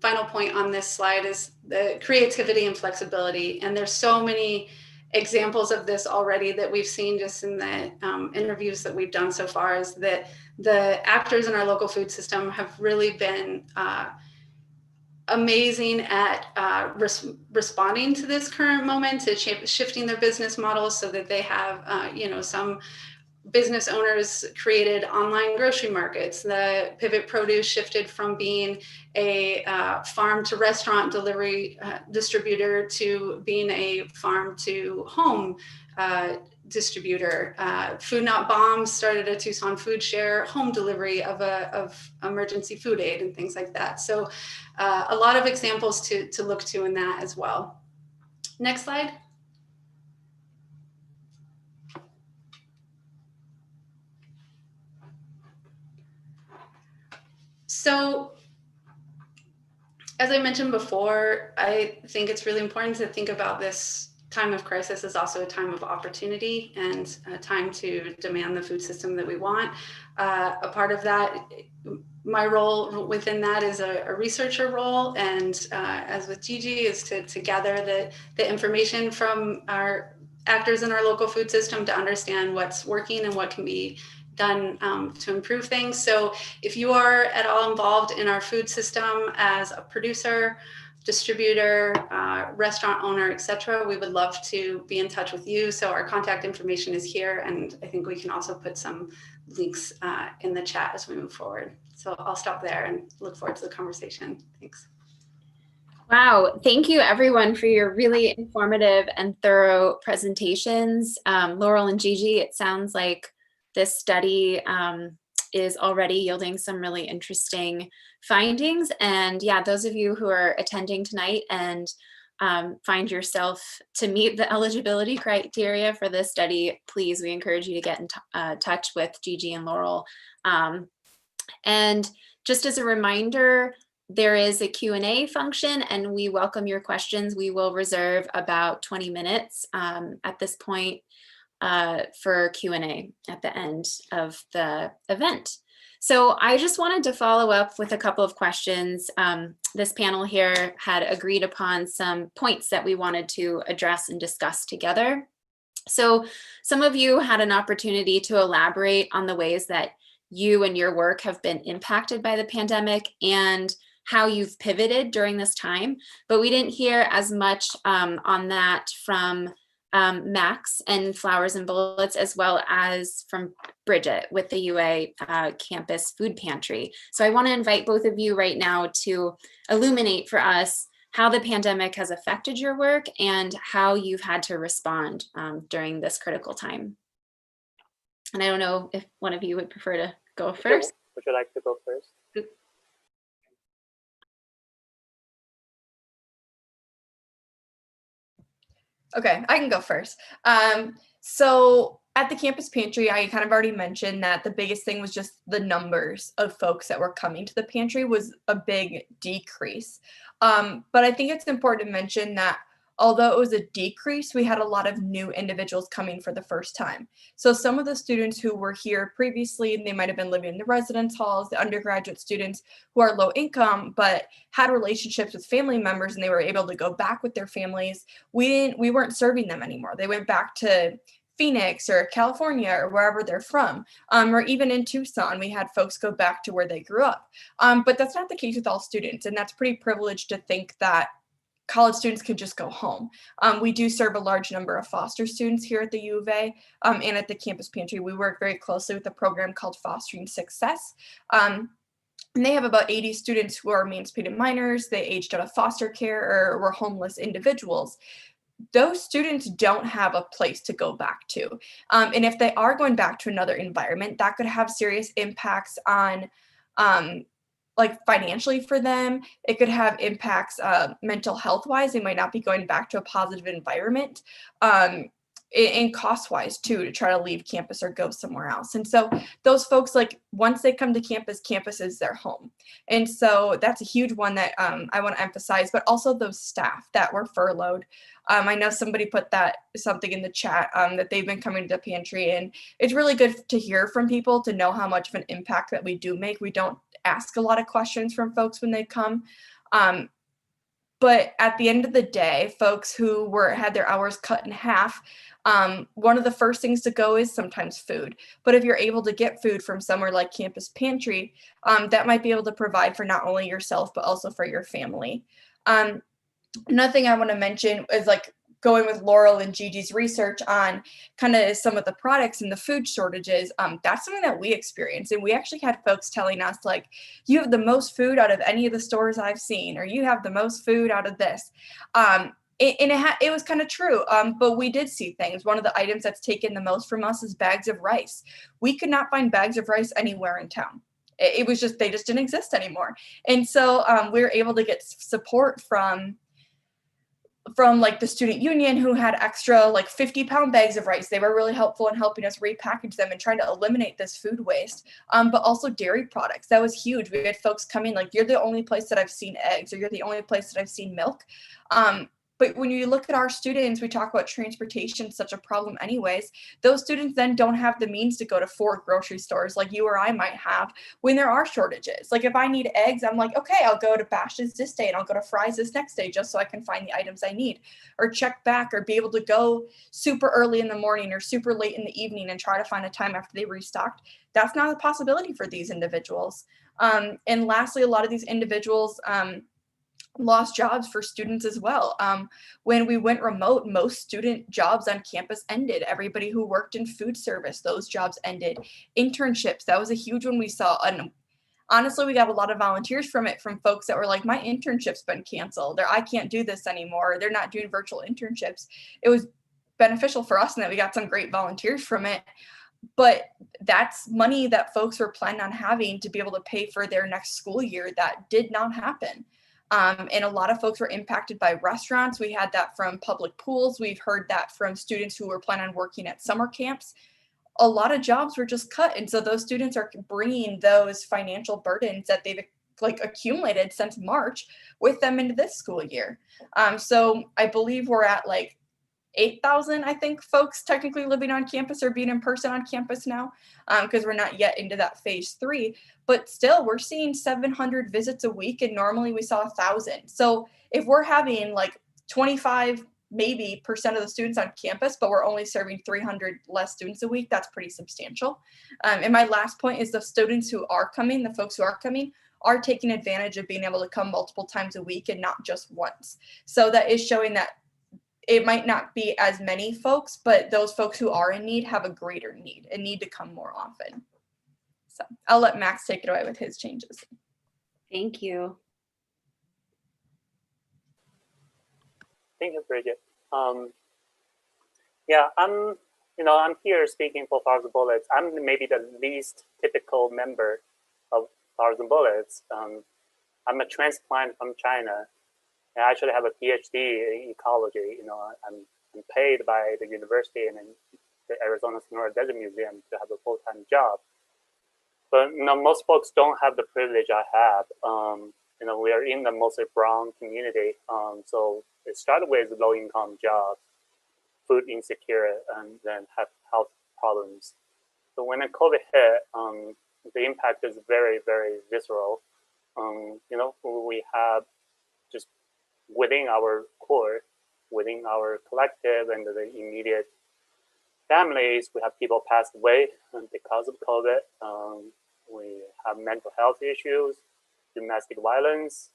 final point on this slide is the creativity and flexibility. And there's so many examples of this already that we've seen just in the interviews that we've done so far, is that the actors in our local food system have really been amazing at responding to this current moment, to shifting their business models so that they have, some business owners created online grocery markets. The Pivot Produce shifted from being a farm to restaurant delivery distributor to being a farm to home distributor. Food Not Bombs started a Tucson food share home delivery of emergency food aid and things like that. So a lot of examples to look to in that as well. Next slide. So, as I mentioned before, I think it's really important to think about this time of crisis is also a time of opportunity and a time to demand the food system that we want. A part of that, my role within that is a researcher role, and as with GIGI, is to gather the information from our actors in our local food system to understand what's working and what can be done to improve things. So if you are at all involved in our food system as a producer, distributor, restaurant owner, etc., we would love to be in touch with you. So our contact information is here, and I think we can also put some links in the chat as we move forward. So I'll stop there and look forward to the conversation. Thanks. Wow, thank you everyone for your really informative and thorough presentations. Laurel and Gigi, it sounds like this study is already yielding some really interesting findings. And yeah, those of you who are attending tonight and find yourself to meet the eligibility criteria for this study, please, we encourage you to get in touch with Gigi and Laurel. And just as a reminder, there is a Q&A function, and we welcome your questions. We will reserve about 20 minutes at this point for Q&A at the end of the event. So I just wanted to follow up with a couple of questions. This panel here had agreed upon some points that we wanted to address and discuss together. So some of you had an opportunity to elaborate on the ways that you and your work have been impacted by the pandemic and how you've pivoted during this time, but we didn't hear as much on that from Max and Flowers and Bullets, as well as from Bridget with the UA Campus Food Pantry. So I want to invite both of you right now to illuminate for us how the pandemic has affected your work and how you've had to respond during this critical time. And I don't know if one of you would prefer to go first. Would you like to go first? Okay, I can go first. So at the Campus Pantry, I kind of already mentioned that the biggest thing was just the numbers of folks that were coming to the pantry was a big decrease. But I think it's important to mention that although it was a decrease, we had a lot of new individuals coming for the first time. So some of the students who were here previously, they might have been living in the residence halls, the undergraduate students who are low income, but had relationships with family members and they were able to go back with their families. We weren't serving them anymore. They went back to Phoenix or California or wherever they're from, or even in Tucson, we had folks go back to where they grew up. But that's not the case with all students, and that's pretty privileged to think that college students could just go home. We do serve a large number of foster students here at the U of A and at the Campus Pantry. We work very closely with a program called Fostering Success. And they have about 80 students who are emancipated minors, they aged out of foster care or were homeless individuals. Those students don't have a place to go back to. And if they are going back to another environment, that could have serious impacts on like financially for them. It could have impacts mental health wise. They might not be going back to a positive environment. And cost wise too, to try to leave campus or go somewhere else. And so those folks, like once they come to campus, campus is their home. And so that's a huge one that I want to emphasize, but also those staff that were furloughed. I know somebody put something in the chat that they've been coming to the pantry, and it's really good to hear from people to know how much of an impact that we do make. We don't ask a lot of questions from folks when they come. But at the end of the day, folks who had their hours cut in half, one of the first things to go is sometimes food. But if you're able to get food from somewhere like Campus Pantry, that might be able to provide for not only yourself, but also for your family. Another thing I want to mention is like going with Laurel and Gigi's research on kind of some of the products and the food shortages. That's something that we experienced. And we actually had folks telling us like, you have the most food out of any of the stores I've seen, or you have the most food out of this. It was kind of true, but we did see things. One of the items that's taken the most from us is bags of rice. We could not find bags of rice anywhere in town. It was just, they just didn't exist anymore. And so we were able to get support from like the student union, who had extra like 50-pound bags of rice. They were really helpful in helping us repackage them and trying to eliminate this food waste. But also dairy products. That was huge. We had folks coming like, you're the only place that I've seen eggs, or you're the only place that I've seen milk. But when you look at our students, we talk about transportation, such a problem anyways. Those students then don't have the means to go to 4 grocery stores like you or I might have when there are shortages. Like if I need eggs, I'm like, okay, I'll go to Bash's this day and I'll go to Fry's this next day just so I can find the items I need, or check back, or be able to go super early in the morning or super late in the evening and try to find a time after they restocked. That's not a possibility for these individuals. And lastly, a lot of these individuals lost jobs for students as well. When we went remote, most student jobs on campus ended. Everybody who worked in food service, those jobs ended. Internships, that was a huge one we saw. And honestly, we got a lot of volunteers from it, from folks that were like, my internship's been canceled, or I can't do this anymore, or they're not doing virtual internships. It was beneficial for us in that we got some great volunteers from it. But that's money that folks were planning on having to be able to pay for their next school year. That did not happen. And a lot of folks were impacted by restaurants. We had that from public pools. We've heard that from students who were planning on working at summer camps. A lot of jobs were just cut. And so those students are bringing those financial burdens that they've like accumulated since March with them into this school year. So I believe we're at like 8,000, I think, folks technically living on campus or being in person on campus now, because we're not yet into that phase 3. But still, we're seeing 700 visits a week, and normally we saw 1,000. So if we're having like 25 maybe percent of the students on campus, but we're only serving 300 less students a week, that's pretty substantial. And my last point is the students who are coming, the folks who are coming, are taking advantage of being able to come multiple times a week and not just once. So that is showing that it might not be as many folks, but those folks who are in need have a greater need and need to come more often. So I'll let Max take it away with his changes. Thank you. Thank you, Bridget. Yeah, I'm here speaking for Flowers and Bullets. I'm maybe the least typical member of Flowers and Bullets. I'm a transplant from China. I actually have a Ph.D. in ecology. I'm paid by the university and the Arizona Sonora Desert Museum to have a full-time job. But most folks don't have the privilege I have. We are in the mostly brown community, so it started with low-income jobs, food insecure, and then have health problems. So when the COVID hit, the impact is very, very visceral. We have just within our core, within our collective and the immediate families, we have people passed away because of COVID. We have mental health issues, domestic violence,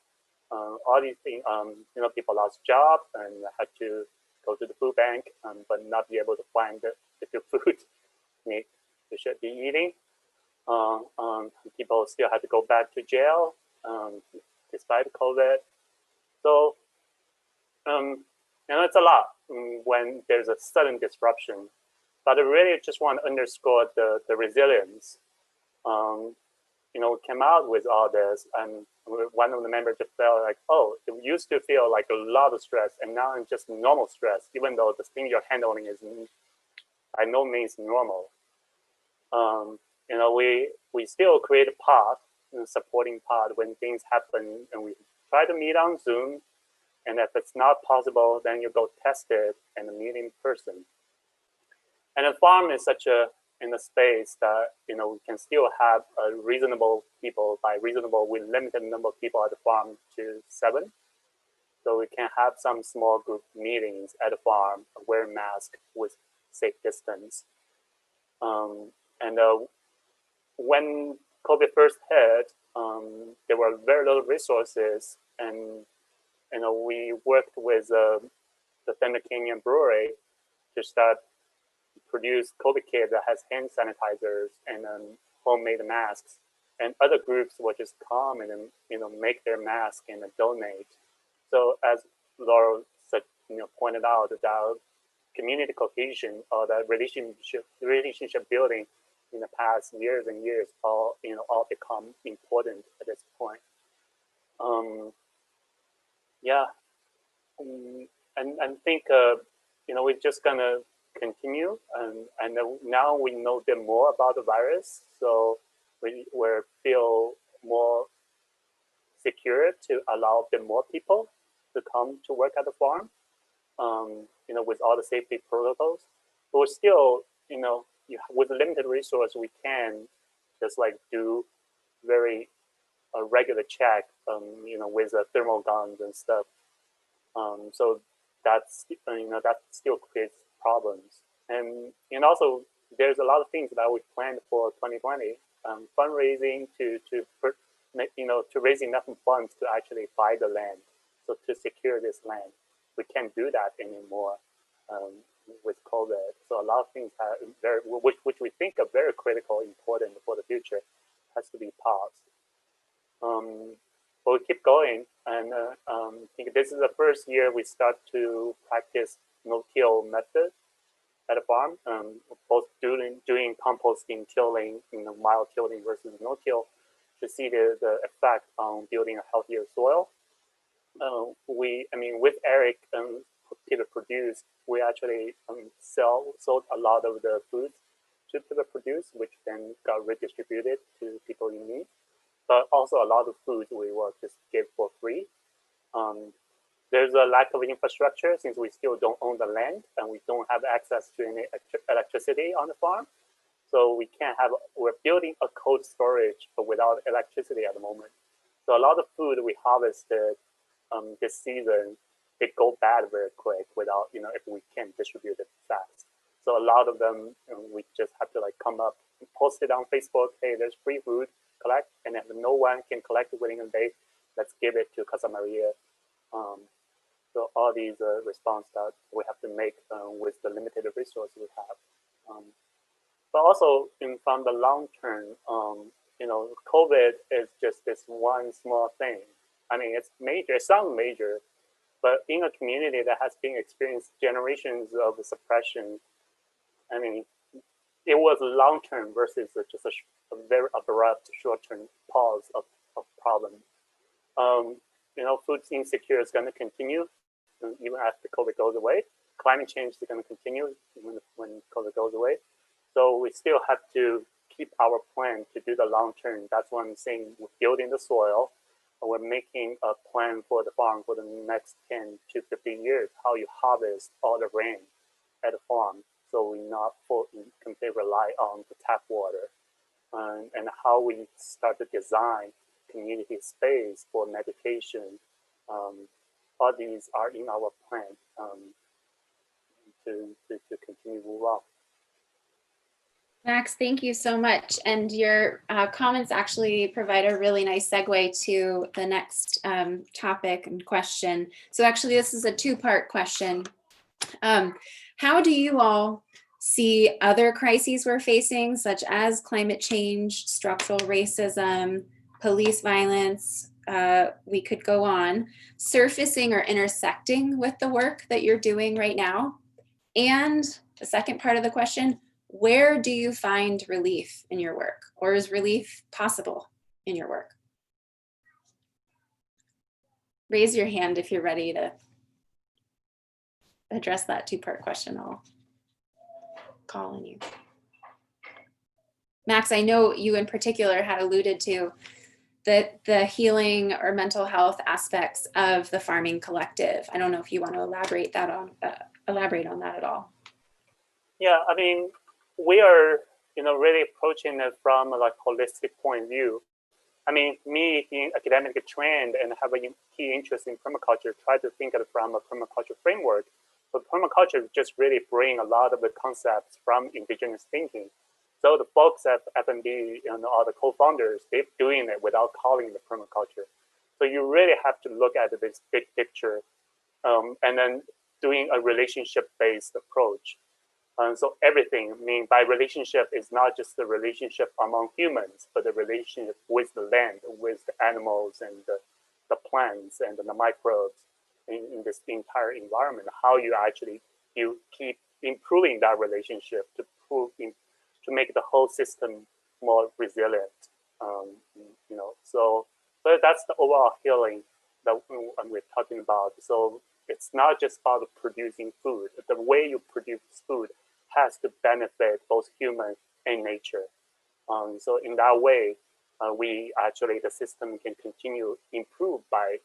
all these things. People lost jobs and had to go to the food bank, but not be able to find the food they should be eating. People still had to go back to jail despite COVID. So, it's a lot when there's a sudden disruption. But I really just want to underscore the resilience. Came out with all this, and one of the members just felt like, oh, it used to feel like a lot of stress, and now it's just normal stress, even though the thing you're handling is by no means normal. We still create a path, supporting path when things happen, and we try to meet on Zoom. And if it's not possible, then you go test it and meet in person. And a farm is such a space that we can still have reasonable people. By reasonable, we limit the number of people at the farm to 7. So we can have some small group meetings at the farm, wear masks with safe distance. When COVID first hit, there were very little resources, and we worked with the Thunder Canyon Brewery to start produce COVID kit that has hand sanitizers and homemade masks, and other groups will just come and make their mask and donate. So as Laurel said, pointed out, that community cohesion or that relationship building in the past years and years all become important at this point. And think we're just gonna continue, and now we know a bit more about the virus, so we feel more secure to allow a bit more people to come to work at the farm. with all the safety protocols. But we're still, with limited resource, we can just like do very regular check, with thermal guns and stuff. So that's, that still creates problems. And also, there's a lot of things that we planned for 2020, fundraising to raise enough funds to actually buy the land, so to secure this land. We can't do that anymore with COVID. So a lot of things which we think are very critical, important for the future, has to be paused. But we keep going, and I think this is the first year we start to practice no-till method at a farm, both doing composting, tilling, mild tilling versus no-till, to see the effect on building a healthier soil. With Eric and Peter Produce, we actually sold a lot of the foods to Peter Produce, which then got redistributed to people in need. But also a lot of foods we will just give for free. There's a lack of infrastructure since we still don't own the land and we don't have access to any electricity on the farm. So we're building a cold storage, but without electricity at the moment. So a lot of food we harvested this season, they go bad very quick without, if we can't distribute it fast. So a lot of them, we just have to come up and post it on Facebook, hey, there's free food, collect, and if no one can collect it within a day, let's give it to Casa Maria. So all these response that we have to make with the limited resources we have. But also from the long term, COVID is just this one small thing. It's major, it sounds major, but in a community that has been experienced generations of suppression, it was long term versus just a very abrupt short term pause of problem. Food insecurity is going to continue even after COVID goes away. Climate change is going to continue even when COVID goes away. So we still have to keep our plan to do the long term. That's what I'm saying. We're building the soil. And we're making a plan for the farm for the next 10 to 15 years, how you harvest all the rain at the farm, so we not completely rely on the tap water, and how we start to design community space for meditation. All these are in our plan to continue to move on. Max, thank you so much. And your comments actually provide a really nice segue to the next topic and question. So actually, this is a two-part question. How do you all see other crises we're facing, such as climate change, structural racism, police violence, we could go on, surfacing or intersecting with the work that you're doing right now? And the second part of the question, where do you find relief in your work, or is relief possible in your work? Raise your hand if you're ready to address that two-part question. I'll call on you. Max, I know you in particular had alluded to the healing or mental health aspects of the farming collective. I don't know if you want to elaborate on that at all. Yeah, we are, really approaching it from a holistic point of view. Me being academically trained and having key interest in permaculture, try to think of it from a permaculture framework. But permaculture just really bring a lot of the concepts from indigenous thinking. So the folks at F&B and all the co-founders, they're doing it without calling it permaculture. So you really have to look at this big picture, and then doing a relationship-based approach. So everything, by relationship is not just the relationship among humans, but the relationship with the land, with the animals and the plants and the microbes in this entire environment. How you keep improving that relationship to make the whole system more resilient. So that's the overall healing that we're talking about. So it's not just about producing food. The way you produce food has to benefit both human and nature. So in that way, the system can continue improve by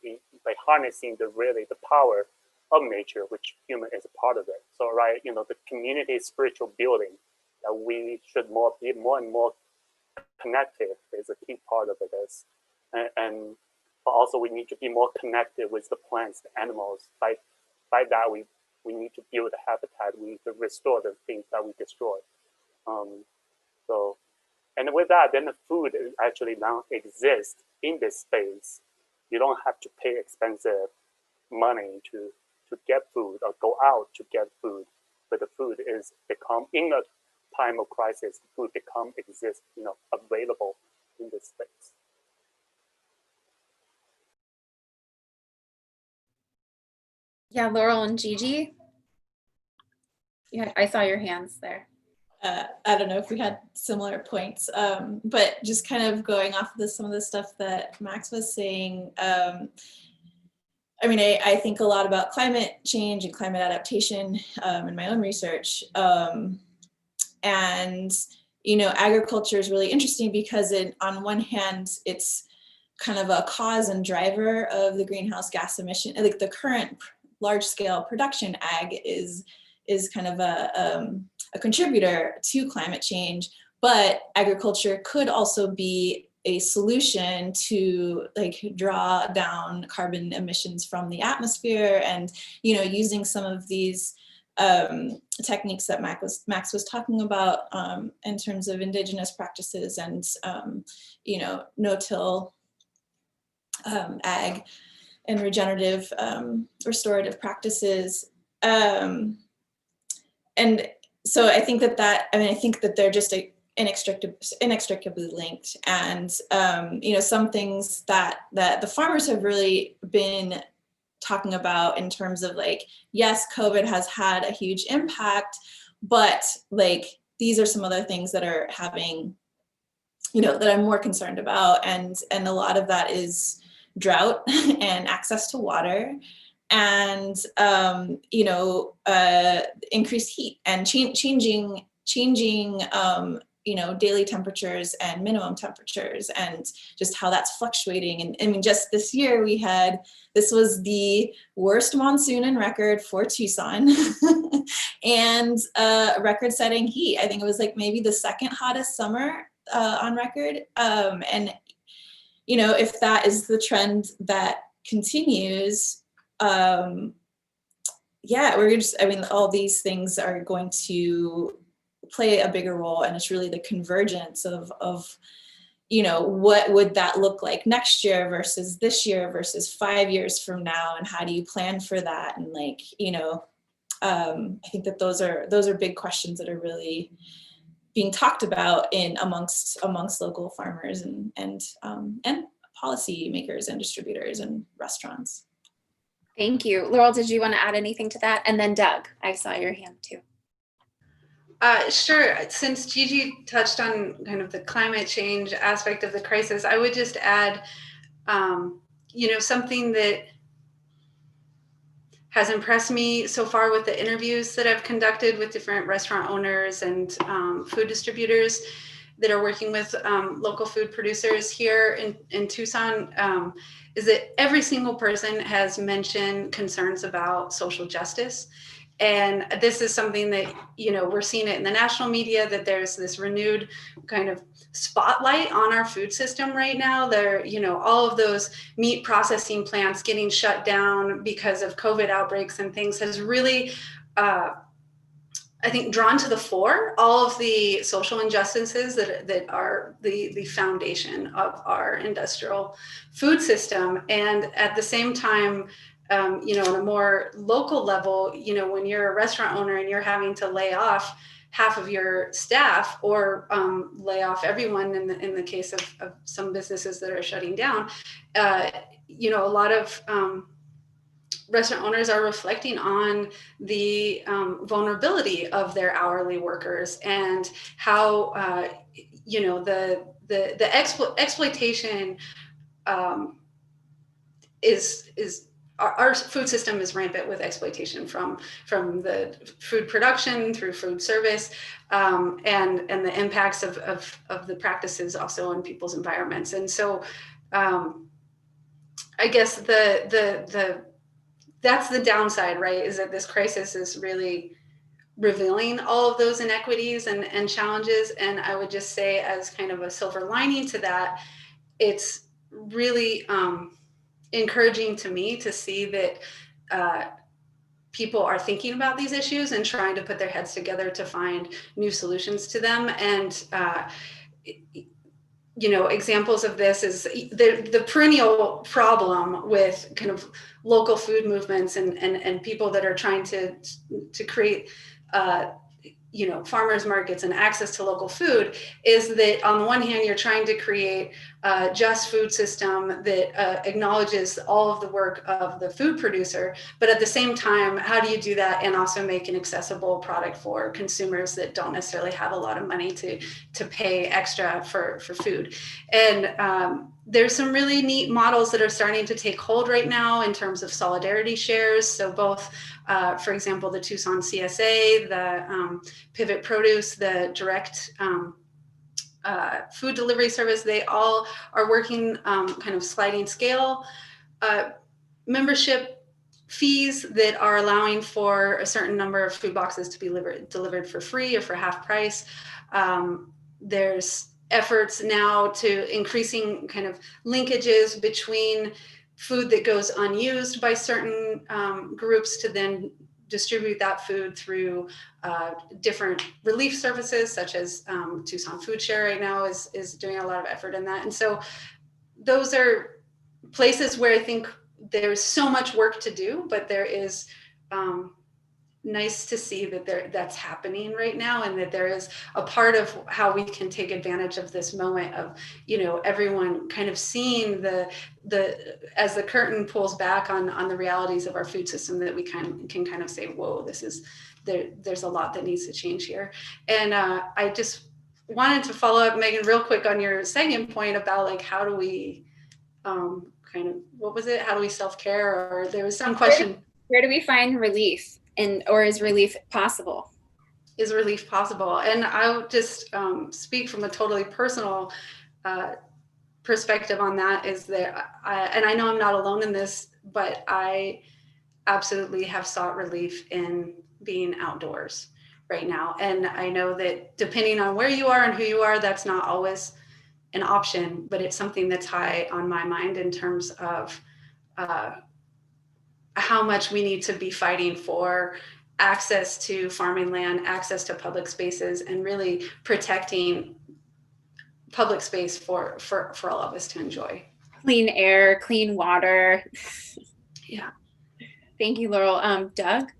harnessing the power of nature, which human is a part of it. So, right, the community spiritual building that we should be more and more connected is a key part of it. But also we need to be more connected with the plants, the animals. By that, we need to build a habitat. We need to restore the things that we destroy. And with that, then the food actually now exists in this space. You don't have to pay expensive money to get food or go out to get food, but the food is become, in a time of crisis, food exists, available in this space. Yeah, Laurel and Gigi. Yeah, I saw your hands there. I don't know if we had similar points, but just kind of going off of some of the stuff that Max was saying, I mean, I think a lot about climate change and climate adaptation in my own research. And, agriculture is really interesting because on one hand, it's kind of a cause and driver of the greenhouse gas emission. Like the current large scale production ag is kind of a contributor to climate change, but agriculture could also be a solution to draw down carbon emissions from the atmosphere, and using some of these techniques that Max was talking about in terms of indigenous practices and no-till ag and regenerative restorative practices. And so I think that they're just inextricably linked. And, some things that the farmers have really been talking about in terms of yes, COVID has had a huge impact, but these are some other things that are having, that I'm more concerned about. And a lot of that is drought and access to water, and increased heat and changing daily temperatures and minimum temperatures, and just how that's fluctuating. And I mean, just this year this was the worst monsoon in record for Tucson and record-setting heat. I think it was maybe the second hottest summer on record. And if that is the trend that continues, all these things are going to play a bigger role, and it's really the convergence of what would that look like next year versus this year versus 5 years from now, and how do you plan for that? And I think that those are big questions that are really being talked about amongst local farmers and policy makers and distributors and restaurants. Thank you. Laurel, did you want to add anything to that? And then Doug, I saw your hand too. Sure. Since Gigi touched on kind of the climate change aspect of the crisis, I would just add, something that has impressed me so far with the interviews that I've conducted with different restaurant owners and food distributors that are working with local food producers here in Tucson, is that every single person has mentioned concerns about social justice. And this is something that, we're seeing it in the national media, that there's this renewed kind of spotlight on our food system right now. There, all of those meat processing plants getting shut down because of COVID outbreaks and things has really, I think, drawn to the fore all of the social injustices that are the foundation of our industrial food system. And at the same time, on a more local level, when you're a restaurant owner and you're having to lay off half of your staff or lay off everyone in the case of some businesses that are shutting down, a lot of restaurant owners are reflecting on the vulnerability of their hourly workers and how, the exploitation is our food system is rampant with exploitation from the food production through food service, and the impacts of the practices also on people's environments. And so I guess the that's the downside, right? Is that this crisis is really revealing all of those inequities and challenges. And I would just say, as kind of a silver lining to that, it's really encouraging to me to see that people are thinking about these issues and trying to put their heads together to find new solutions to them. And you know, examples of this is the perennial problem with kind of local food movements and people that are trying to create you know, farmers markets and access to local food, is that on the one hand, you're trying to create a just food system that acknowledges all of the work of the food producer, but at the same time, how do you do that and also make an accessible product for consumers that don't necessarily have a lot of money to pay extra for food? And there's some really neat models that are starting to take hold right now in terms of solidarity shares. So both, for example, the Tucson CSA, the Pivot Produce, the direct food delivery service, they all are working kind of sliding scale membership fees that are allowing for a certain number of food boxes to be delivered for free or for half price. There's efforts now to increasing kind of linkages between food that goes unused by certain groups to then distribute that food through different relief services, such as Tucson Food Share right now is doing a lot of effort in that. And so those are places where I think there's so much work to do, but there is nice to see that that's happening right now, and that there is a part of how we can take advantage of this moment of, you know, everyone kind of seeing the as the curtain pulls back on the realities of our food system, that we can kind of say, whoa, this is there's a lot that needs to change here. And I just wanted to follow up, Megan, real quick on your second point about like, how do we kind of, what was it? How do we self-care? Or there was some question. Where do we find relief? Or is relief possible? Is relief possible? And I'll just speak from a totally personal perspective on that, is that and I know I'm not alone in this, but I absolutely have sought relief in being outdoors right now. And I know that depending on where you are and who you are, that's not always an option, but it's something that's high on my mind in terms of how much we need to be fighting for access to farming land, access to public spaces, and really protecting public space for all of us to enjoy. Clean air, clean water. Yeah. Thank you, Laurel. Doug?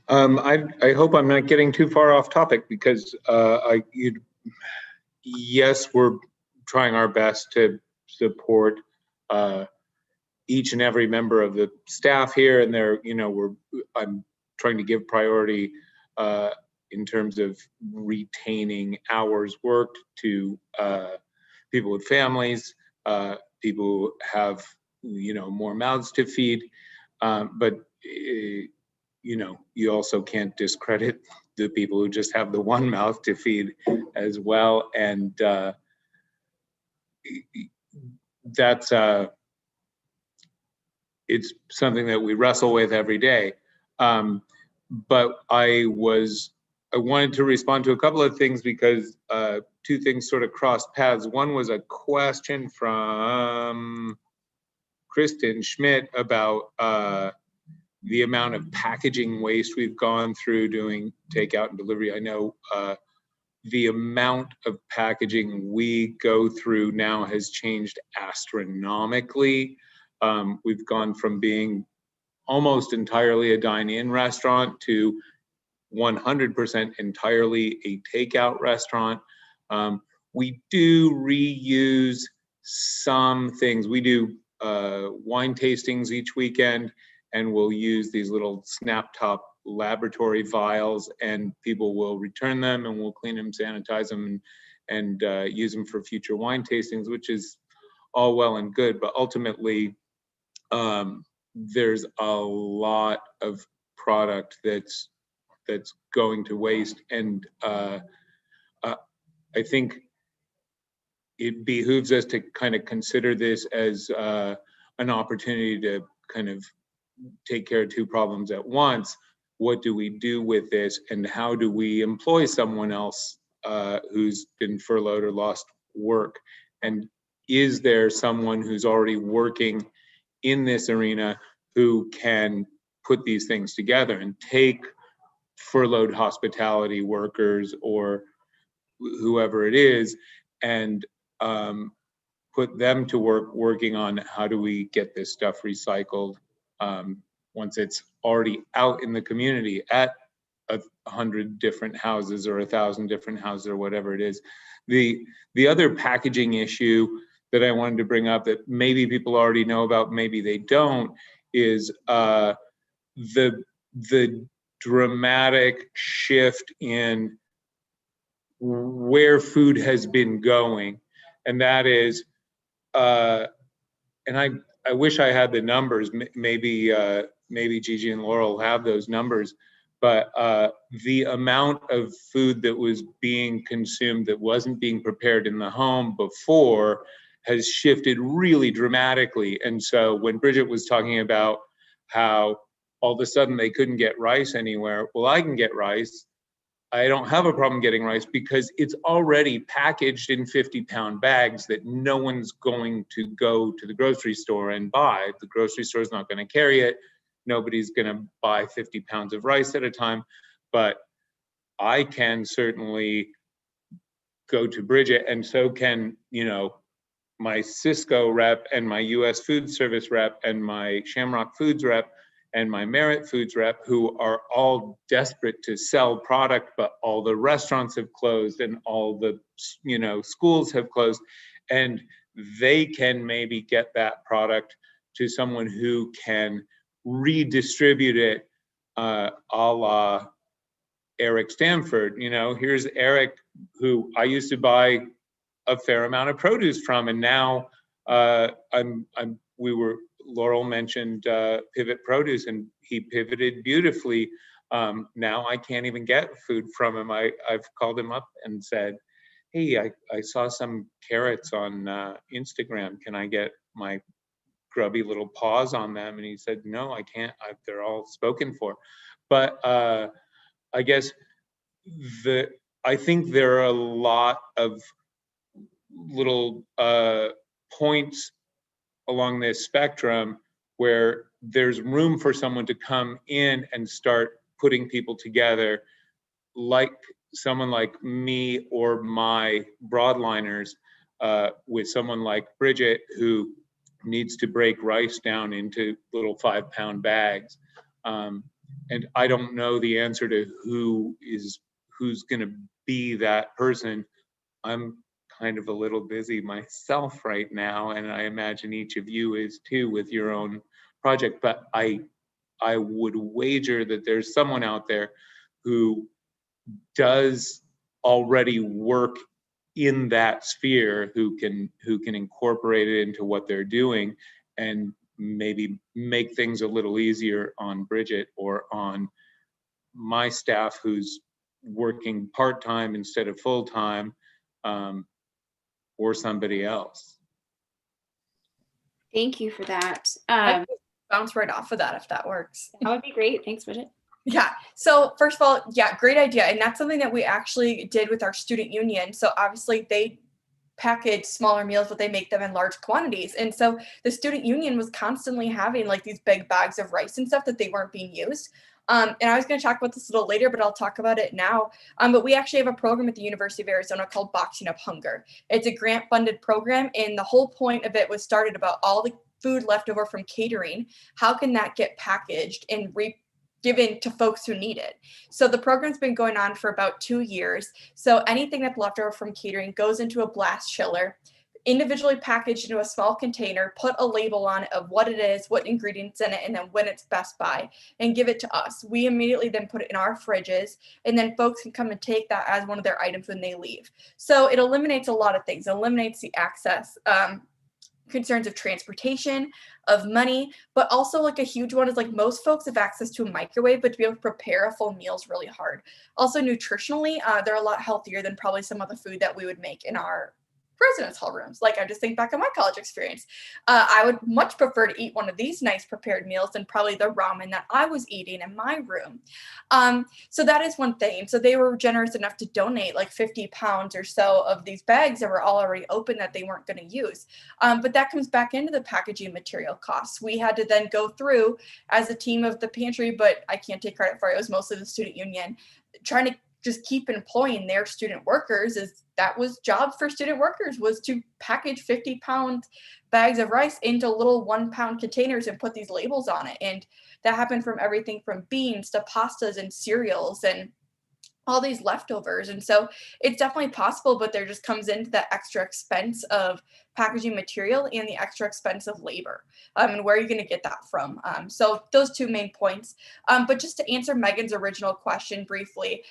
I hope I'm not getting too far off topic, because yes, we're trying our best to support each and every member of the staff here, and I'm trying to give priority in terms of retaining hours worked to people with families, people who have more mouths to feed, but you also can't discredit the people who just have the one mouth to feed as well, and that's it's something that we wrestle with every day. But I wanted to respond to a couple of things, because two things sort of crossed paths. One was a question from Kristen Schmidt about the amount of packaging waste we've gone through doing takeout and delivery. I know the amount of packaging we go through now has changed astronomically. We've gone from being almost entirely a dine-in restaurant to 100% entirely a takeout restaurant. We do reuse some things. We do wine tastings each weekend, and we'll use these little snap top laboratory vials, and people will return them, and we'll clean them, sanitize them, and use them for future wine tastings, which is all well and good. But ultimately, there's a lot of product that's going to waste, and I think it behooves us to kind of consider this as an opportunity to kind of take care of two problems at once. What do we do with this, and how do we employ someone else who's been furloughed or lost work? And is there someone who's already working in this arena who can put these things together and take furloughed hospitality workers or whoever it is and put them to work working on how do we get this stuff recycled once it's already out in the community at 100 different houses or 1,000 different houses or whatever it is. The other packaging issue that I wanted to bring up that maybe people already know about, maybe they don't, is the dramatic shift in where food has been going. And that is, and I wish I had the numbers, maybe Gigi and Laurel have those numbers, but the amount of food that was being consumed that wasn't being prepared in the home before has shifted really dramatically. And so when Bridget was talking about how all of a sudden they couldn't get rice anywhere, well, I can get rice. I don't have a problem getting rice because it's already packaged in 50-pound bags that no one's going to go to the grocery store and buy. The grocery store is not going to carry it. Nobody's going to buy 50 pounds of rice at a time. But I can certainly go to Bridget, and so can, you know, my Cisco rep and my US Food Service rep and my Shamrock Foods rep and my Merit Foods rep, who are all desperate to sell product, but all the restaurants have closed and all the, you know, schools have closed, and they can maybe get that product to someone who can redistribute it a la Eric Stanford. You know, here's Eric, who I used to buy a fair amount of produce from, and now Laurel mentioned Pivot Produce, and he pivoted beautifully. Now I can't even get food from him. I've called him up and said, hey, I saw some carrots on Instagram. Can I get my grubby little paws on them? And he said, no, I can't. They're all spoken for. But I guess I think there are a lot of little points along this spectrum where there's room for someone to come in and start putting people together, like someone like me or my broadliners, with someone like Bridget, who needs to break rice down into little 5-pound bags. And I don't know the answer to who's going to be that person. I'm kind of a little busy myself right now, and I imagine each of you is too with your own project, but I would wager that there's someone out there who does already work in that sphere, who can incorporate it into what they're doing and maybe make things a little easier on Bridget or on my staff who's working part-time instead of full-time, or somebody else. Thank you for that. I could bounce right off of that if that works. That would be great. Thanks, Bridget. Yeah. So first of all, yeah, great idea. And that's something that we actually did with our student union. So obviously they package smaller meals, but they make them in large quantities. And so the student union was constantly having like these big bags of rice and stuff that they weren't being used. And I was going to talk about this a little later, but I'll talk about it now. But we actually have a program at the University of Arizona called Boxing Up Hunger. It's a grant-funded program, and the whole point of it was started about all the food left over from catering. How can that get packaged and given to folks who need it? So the program's been going on for about 2 years. So anything that's left over from catering goes into a blast chiller, individually packaged into a small container, put a label on it of what it is, what ingredients in it, and then when it's best by, and give it to us. We immediately then put it in our fridges, and then folks can come and take that as one of their items when they leave. So it eliminates a lot of things. It eliminates the access, concerns of transportation, of money, but also like a huge one is like most folks have access to a microwave, but to be able to prepare a full meal is really hard. Also nutritionally, they're a lot healthier than probably some of the food that we would make in our residence hall rooms. Like, I just think back on my college experience. I would much prefer to eat one of these nice prepared meals than probably the ramen that I was eating in my room. So that is one thing. So they were generous enough to donate like 50 pounds or so of these bags that were already open that they weren't going to use. But that comes back into the packaging material costs. We had to then go through as a team of the pantry, but I can't take credit for it. It was mostly the student union, trying to just keep employing their student workers. That was jobs for student workers, was to package 50-pound bags of rice into little 1-pound containers and put these labels on it. And that happened from everything from beans to pastas and cereals and all these leftovers. And so it's definitely possible, but there just comes into that extra expense of packaging material and the extra expense of labor. And where are you going to get that from? So those two main points. But just to answer Megan's original question briefly,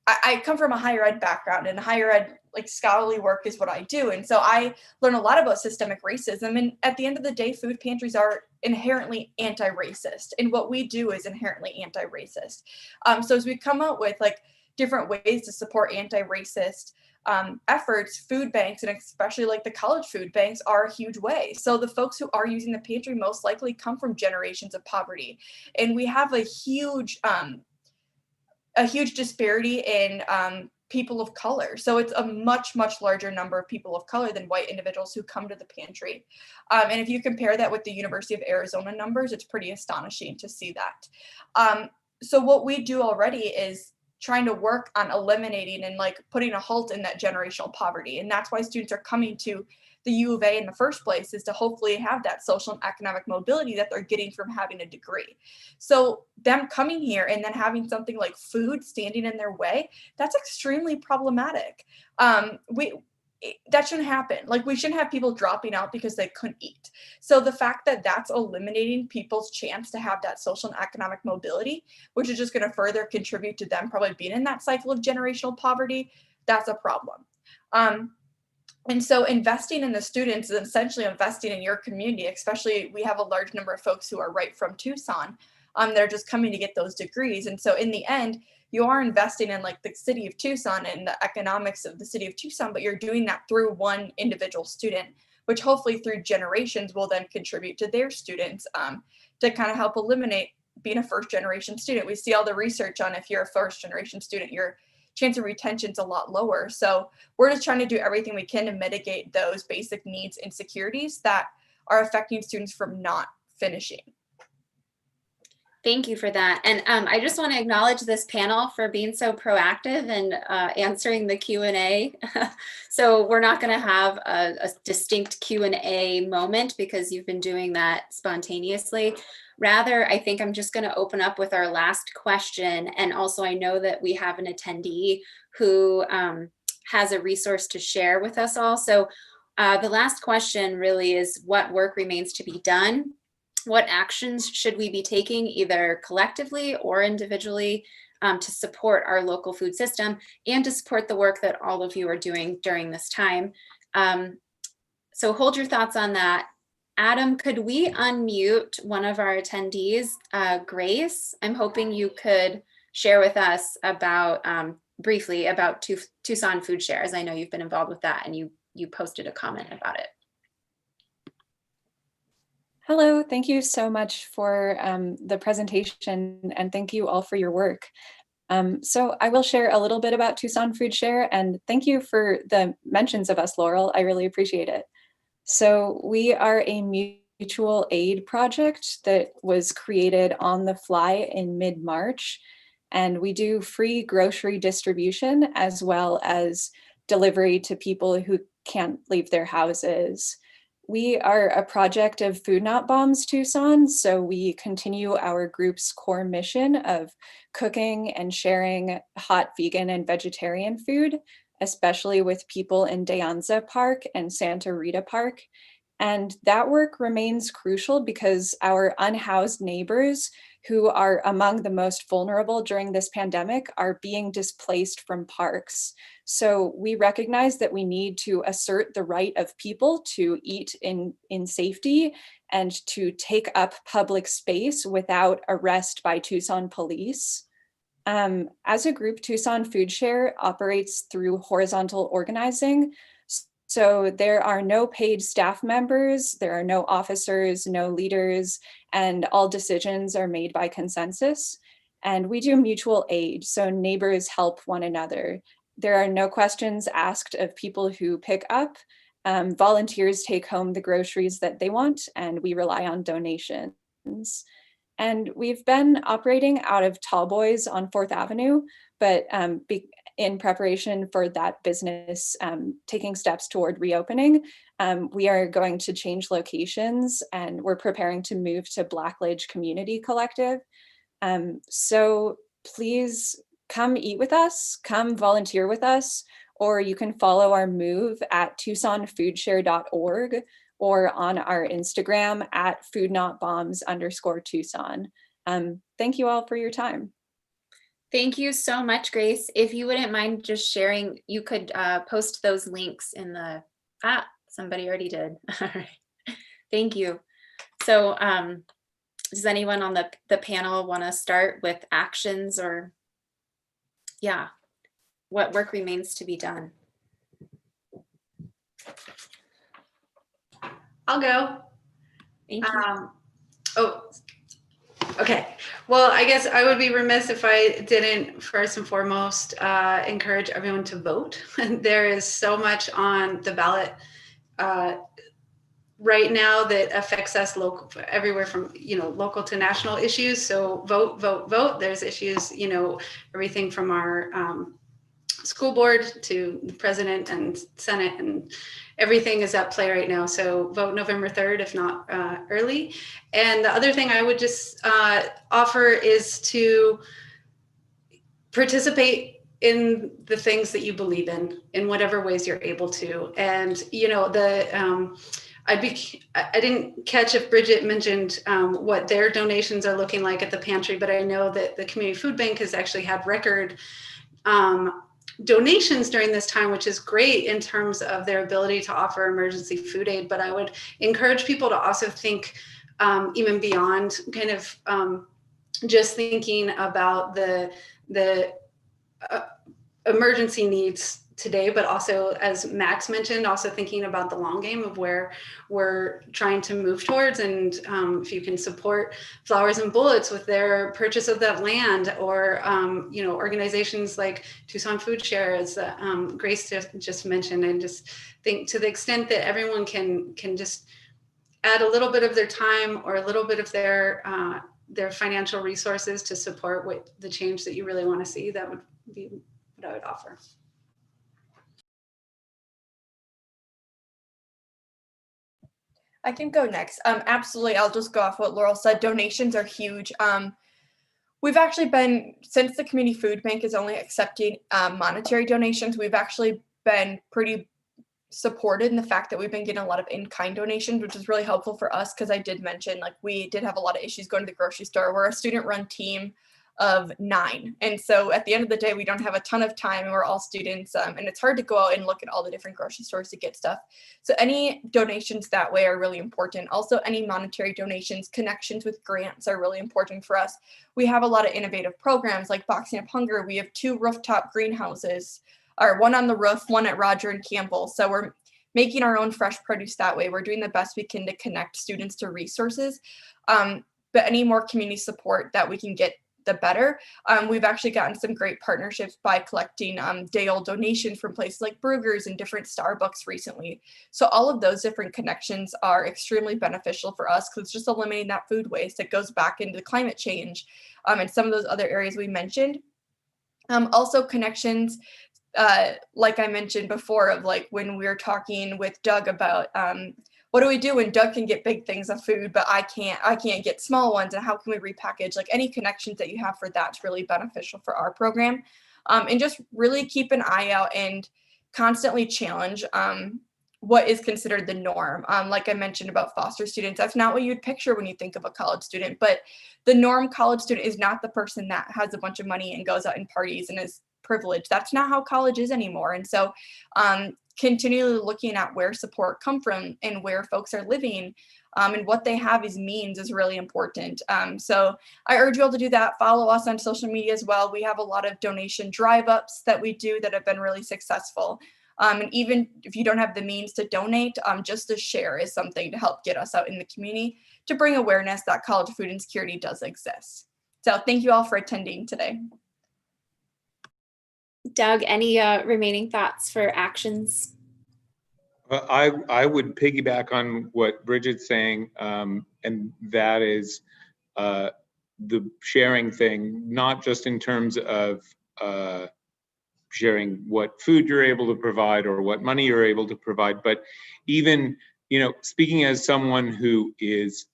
I come from a higher ed background, and higher ed, like, scholarly work is what I do. And so I learn a lot about systemic racism. And at the end of the day, food pantries are inherently anti-racist. And what we do is inherently anti-racist. So as we come out with like different ways to support anti-racist efforts, food banks, and especially like the college food banks, are a huge way. So the folks who are using the pantry most likely come from generations of poverty. And we have a huge disparity in people of color. So it's a much, much larger number of people of color than white individuals who come to the pantry. And if you compare that with the University of Arizona numbers, it's pretty astonishing to see that. So what we do already is trying to work on eliminating and like putting a halt in that generational poverty. And that's why students are coming to the U of A in the first place, is to hopefully have that social and economic mobility that they're getting from having a degree. So them coming here and then having something like food standing in their way, that's extremely problematic. That shouldn't happen. Like, we shouldn't have people dropping out because they couldn't eat. So the fact that that's eliminating people's chance to have that social and economic mobility, which is just going to further contribute to them probably being in that cycle of generational poverty, that's a problem. And so investing in the students is essentially investing in your community. Especially, we have a large number of folks who are right from Tucson. They're just coming to get those degrees. And so in the end, you are investing in like the city of Tucson and the economics of the city of Tucson, but you're doing that through one individual student, which hopefully through generations will then contribute to their students to kind of help eliminate being a first generation student. We see all the research on if you're a first generation student, your chance of retention is a lot lower. So we're just trying to do everything we can to mitigate those basic needs insecurities that are affecting students from not finishing. Thank you for that. And I just want to acknowledge this panel for being so proactive and answering the Q&A. So we're not going to have a distinct Q&A moment because you've been doing that spontaneously. Rather, I think I'm just going to open up with our last question. And also, I know that we have an attendee who has a resource to share with us all. So the last question really is, what work remains to be done? What actions should we be taking, either collectively or individually, to support our local food system and to support the work that all of you are doing during this time? So hold your thoughts on that. Adam, could we unmute one of our attendees, Grace? I'm hoping you could share with us about briefly about Tucson Food Share, as I know you've been involved with that and you posted a comment about it. Hello, thank you so much for the presentation, and thank you all for your work. So I will share a little bit about Tucson Food Share, and thank you for the mentions of us, Laurel. I really appreciate it. So we are a mutual aid project that was created on the fly in mid-March, and we do free grocery distribution as well as delivery to people who can't leave their houses. We are a project of Food Not Bombs Tucson, so we continue our group's core mission of cooking and sharing hot vegan and vegetarian food, especially with people in De Anza Park and Santa Rita Park. And that work remains crucial because our unhoused neighbors, who are among the most vulnerable during this pandemic, are being displaced from parks. So we recognize that we need to assert the right of people to eat in safety and to take up public space without arrest by Tucson police. As a group, Tucson Food Share operates through horizontal organizing. So there are no paid staff members, there are no officers, no leaders, and all decisions are made by consensus. And we do mutual aid, so neighbors help one another. There are no questions asked of people who pick up. Volunteers take home the groceries that they want, and we rely on donations. And we've been operating out of Tallboys on 4th Avenue, but in preparation for that business taking steps toward reopening, we are going to change locations, and we're preparing to move to Blackledge Community Collective. So please come eat with us, come volunteer with us, or you can follow our move at TucsonFoodShare.org or on our Instagram at foodnotbombs_Tucson. Thank you all for your time. Thank you so much, Grace. If you wouldn't mind just sharing, you could post those links in the, somebody already did. All right, thank you. So does anyone on the panel want to start with actions or, yeah, what work remains to be done? I'll go. Thank you. Okay. Well, I guess I would be remiss if I didn't first and foremost encourage everyone to vote. There is so much on the ballot right now that affects us local, everywhere from, local to national issues. So vote, vote, vote. There's issues, everything from our school board to the president and Senate, and everything is at play right now. So vote November 3rd, if not early. And the other thing I would just offer is to participate in the things that you believe in whatever ways you're able to. And, I didn't catch if Bridget mentioned what their donations are looking like at the pantry, but I know that the Community Food Bank has actually had record donations during this time, which is great in terms of their ability to offer emergency food aid. But I would encourage people to also think even beyond kind of just thinking about the emergency needs today, but also, as Max mentioned, also thinking about the long game of where we're trying to move towards. And if you can support Flowers and Bullets with their purchase of that land, or organizations like Tucson Food Share, as Grace just mentioned, and just think to the extent that everyone can just add a little bit of their time or a little bit of their financial resources to support what the change that you really want to see, that would be what I would offer. I can go next. Absolutely. I'll just go off what Laurel said. Donations are huge. We've actually been, since the Community Food Bank is only accepting monetary donations, we've actually been pretty supported in the fact that we've been getting a lot of in-kind donations, which is really helpful for us, because I did mention, like, we did have a lot of issues going to the grocery store. We're a student-run team of 9. And so at the end of the day, we don't have a ton of time, and we're all students, and it's hard to go out and look at all the different grocery stores to get stuff. So any donations that way are really important. Also, any monetary donations, connections with grants are really important for us. We have a lot of innovative programs like Boxing Up Hunger. We have 2 rooftop greenhouses, or one on the roof, one at Roger and Campbell. So we're making our own fresh produce that way. We're doing the best we can to connect students to resources. But any more community support that we can get, the better. We've actually gotten some great partnerships by collecting day-old donations from places like Bruegger's and different Starbucks recently. So all of those different connections are extremely beneficial for us, because it's just eliminating that food waste that goes back into climate change and some of those other areas we mentioned. Also connections, like I mentioned before, of like when we were talking with Doug about what do we do when Doug can get big things of food, but I can't get small ones, and how can we repackage? Like, any connections that you have for that's really beneficial for our program. And just really keep an eye out and constantly challenge what is considered the norm. Like I mentioned about foster students, that's not what you'd picture when you think of a college student, but the norm college student is not the person that has a bunch of money and goes out and parties and is privileged. That's not how college is anymore. And so continually looking at where support come from and where folks are living, And what they have as means is really important. So I urge you all to do that. Follow us on social media as well. We have a lot of donation drive-ups that we do that have been really successful. And even if you don't have the means to donate, just to share is something to help get us out in the community to bring awareness that college food insecurity does exist. So thank you all for attending today. Doug, any remaining thoughts for actions? I would piggyback on what Bridget's saying, and that is the sharing thing, not just in terms of sharing what food you're able to provide or what money you're able to provide, but even, you know, speaking as someone who is,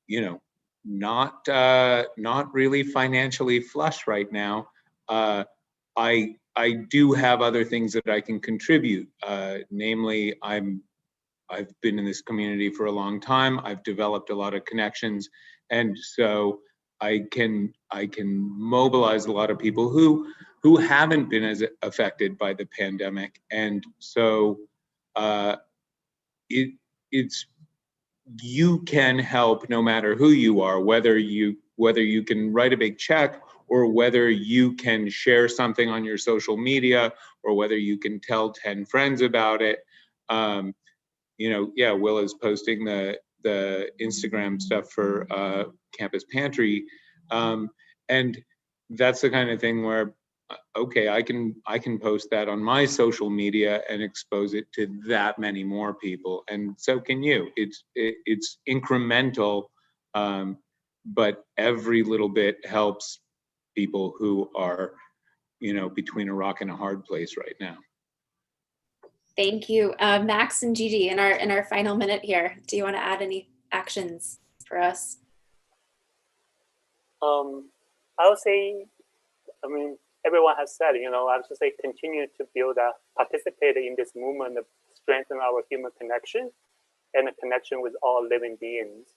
you know, not really financially flush right now, I do have other things that I can contribute. Namely, I've been in this community for a long time. I've developed a lot of connections, and so I can mobilize a lot of people who haven't been as affected by the pandemic, and so it's you can help no matter who you are, whether you can write a big check, or whether you can share something on your social media, or whether you can tell 10 friends about it. You know, yeah, Will is posting the Instagram stuff for Campus Pantry, and that's the kind of thing where, okay, I can post that on my social media and expose it to that many more people, and so can you. It's incremental, but every little bit helps people who are, you know, between a rock and a hard place right now. Thank you. Max and Gigi, in our final minute here, do you want to add any actions for us? I would say, I mean, everyone has said, you know, I would just say continue to build participate in this movement of strengthen our human connection and a connection with all living beings.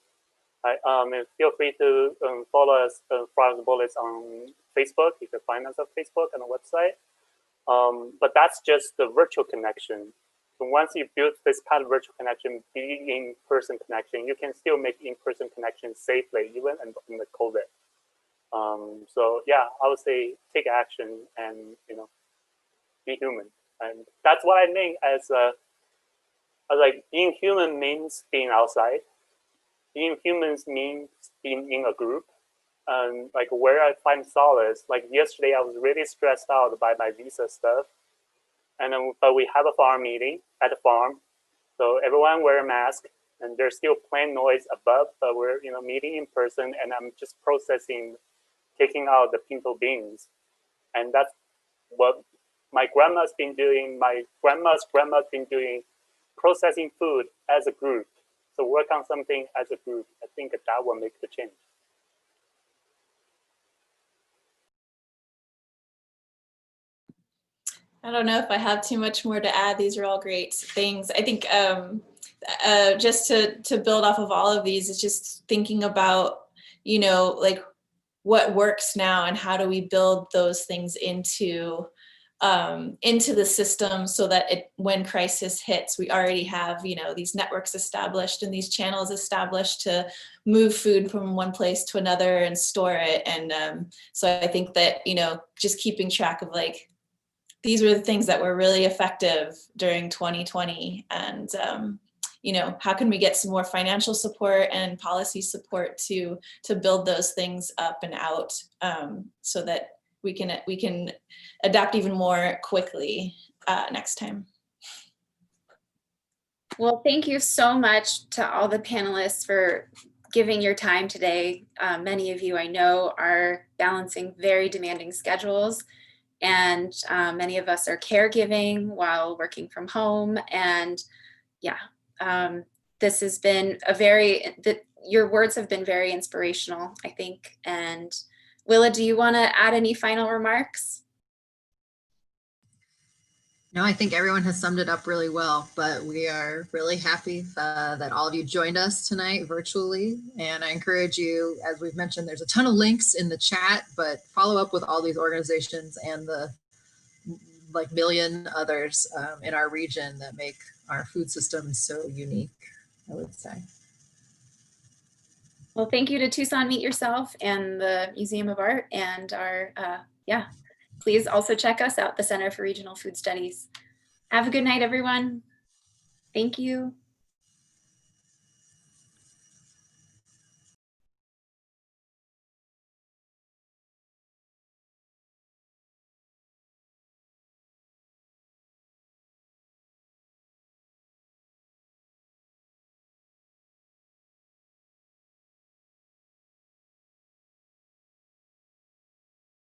And feel free to follow us, Frogs Bullets, on Facebook. You can find us on Facebook and a website. But that's just the virtual connection. So once you build this kind of virtual connection, the in-person connection, you can still make in-person connections safely, even in the COVID. So yeah, I would say take action and, you know, be human. And that's what I mean as like being human means being outside. Being humans means being in a group. And like where I find solace, like yesterday I was really stressed out by my visa stuff. And then, but we have a farm meeting at the farm. So everyone wear a mask, and there's still plane noise above, but we're, you know, meeting in person, and I'm just processing, taking out the pinto beans. And that's what my grandma's been doing, my grandma's been doing, processing food as a group. So work on something as a group. I think that will make the change. I don't know if I have too much more to add. These are all great things. I think just to build off of all of these is just thinking about, you know, like what works now and how do we build those things into the system so that when crisis hits, we already have, you know, these networks established and these channels established to move food from one place to another and store it. And so I think that, you know, just keeping track of like, these were the things that were really effective during 2020. And, you know, how can we get some more financial support and policy support to build those things up and out so that we can adapt even more quickly next time. Well, thank you so much to all the panelists for giving your time today. Many of you I know are balancing very demanding schedules, and many of us are caregiving while working from home. And yeah, this has been your words have been very inspirational, I think. And Willa, do you want to add any final remarks? No, I think everyone has summed it up really well, but we are really happy that all of you joined us tonight virtually. And I encourage you, as we've mentioned, there's a ton of links in the chat, but follow up with all these organizations and the like million others in our region that make our food system so unique, I would say. Well, thank you to Tucson Meet Yourself and the Museum of Art and our, please also check us out, the Center for Regional Food Studies. Have a good night, everyone. Thank you.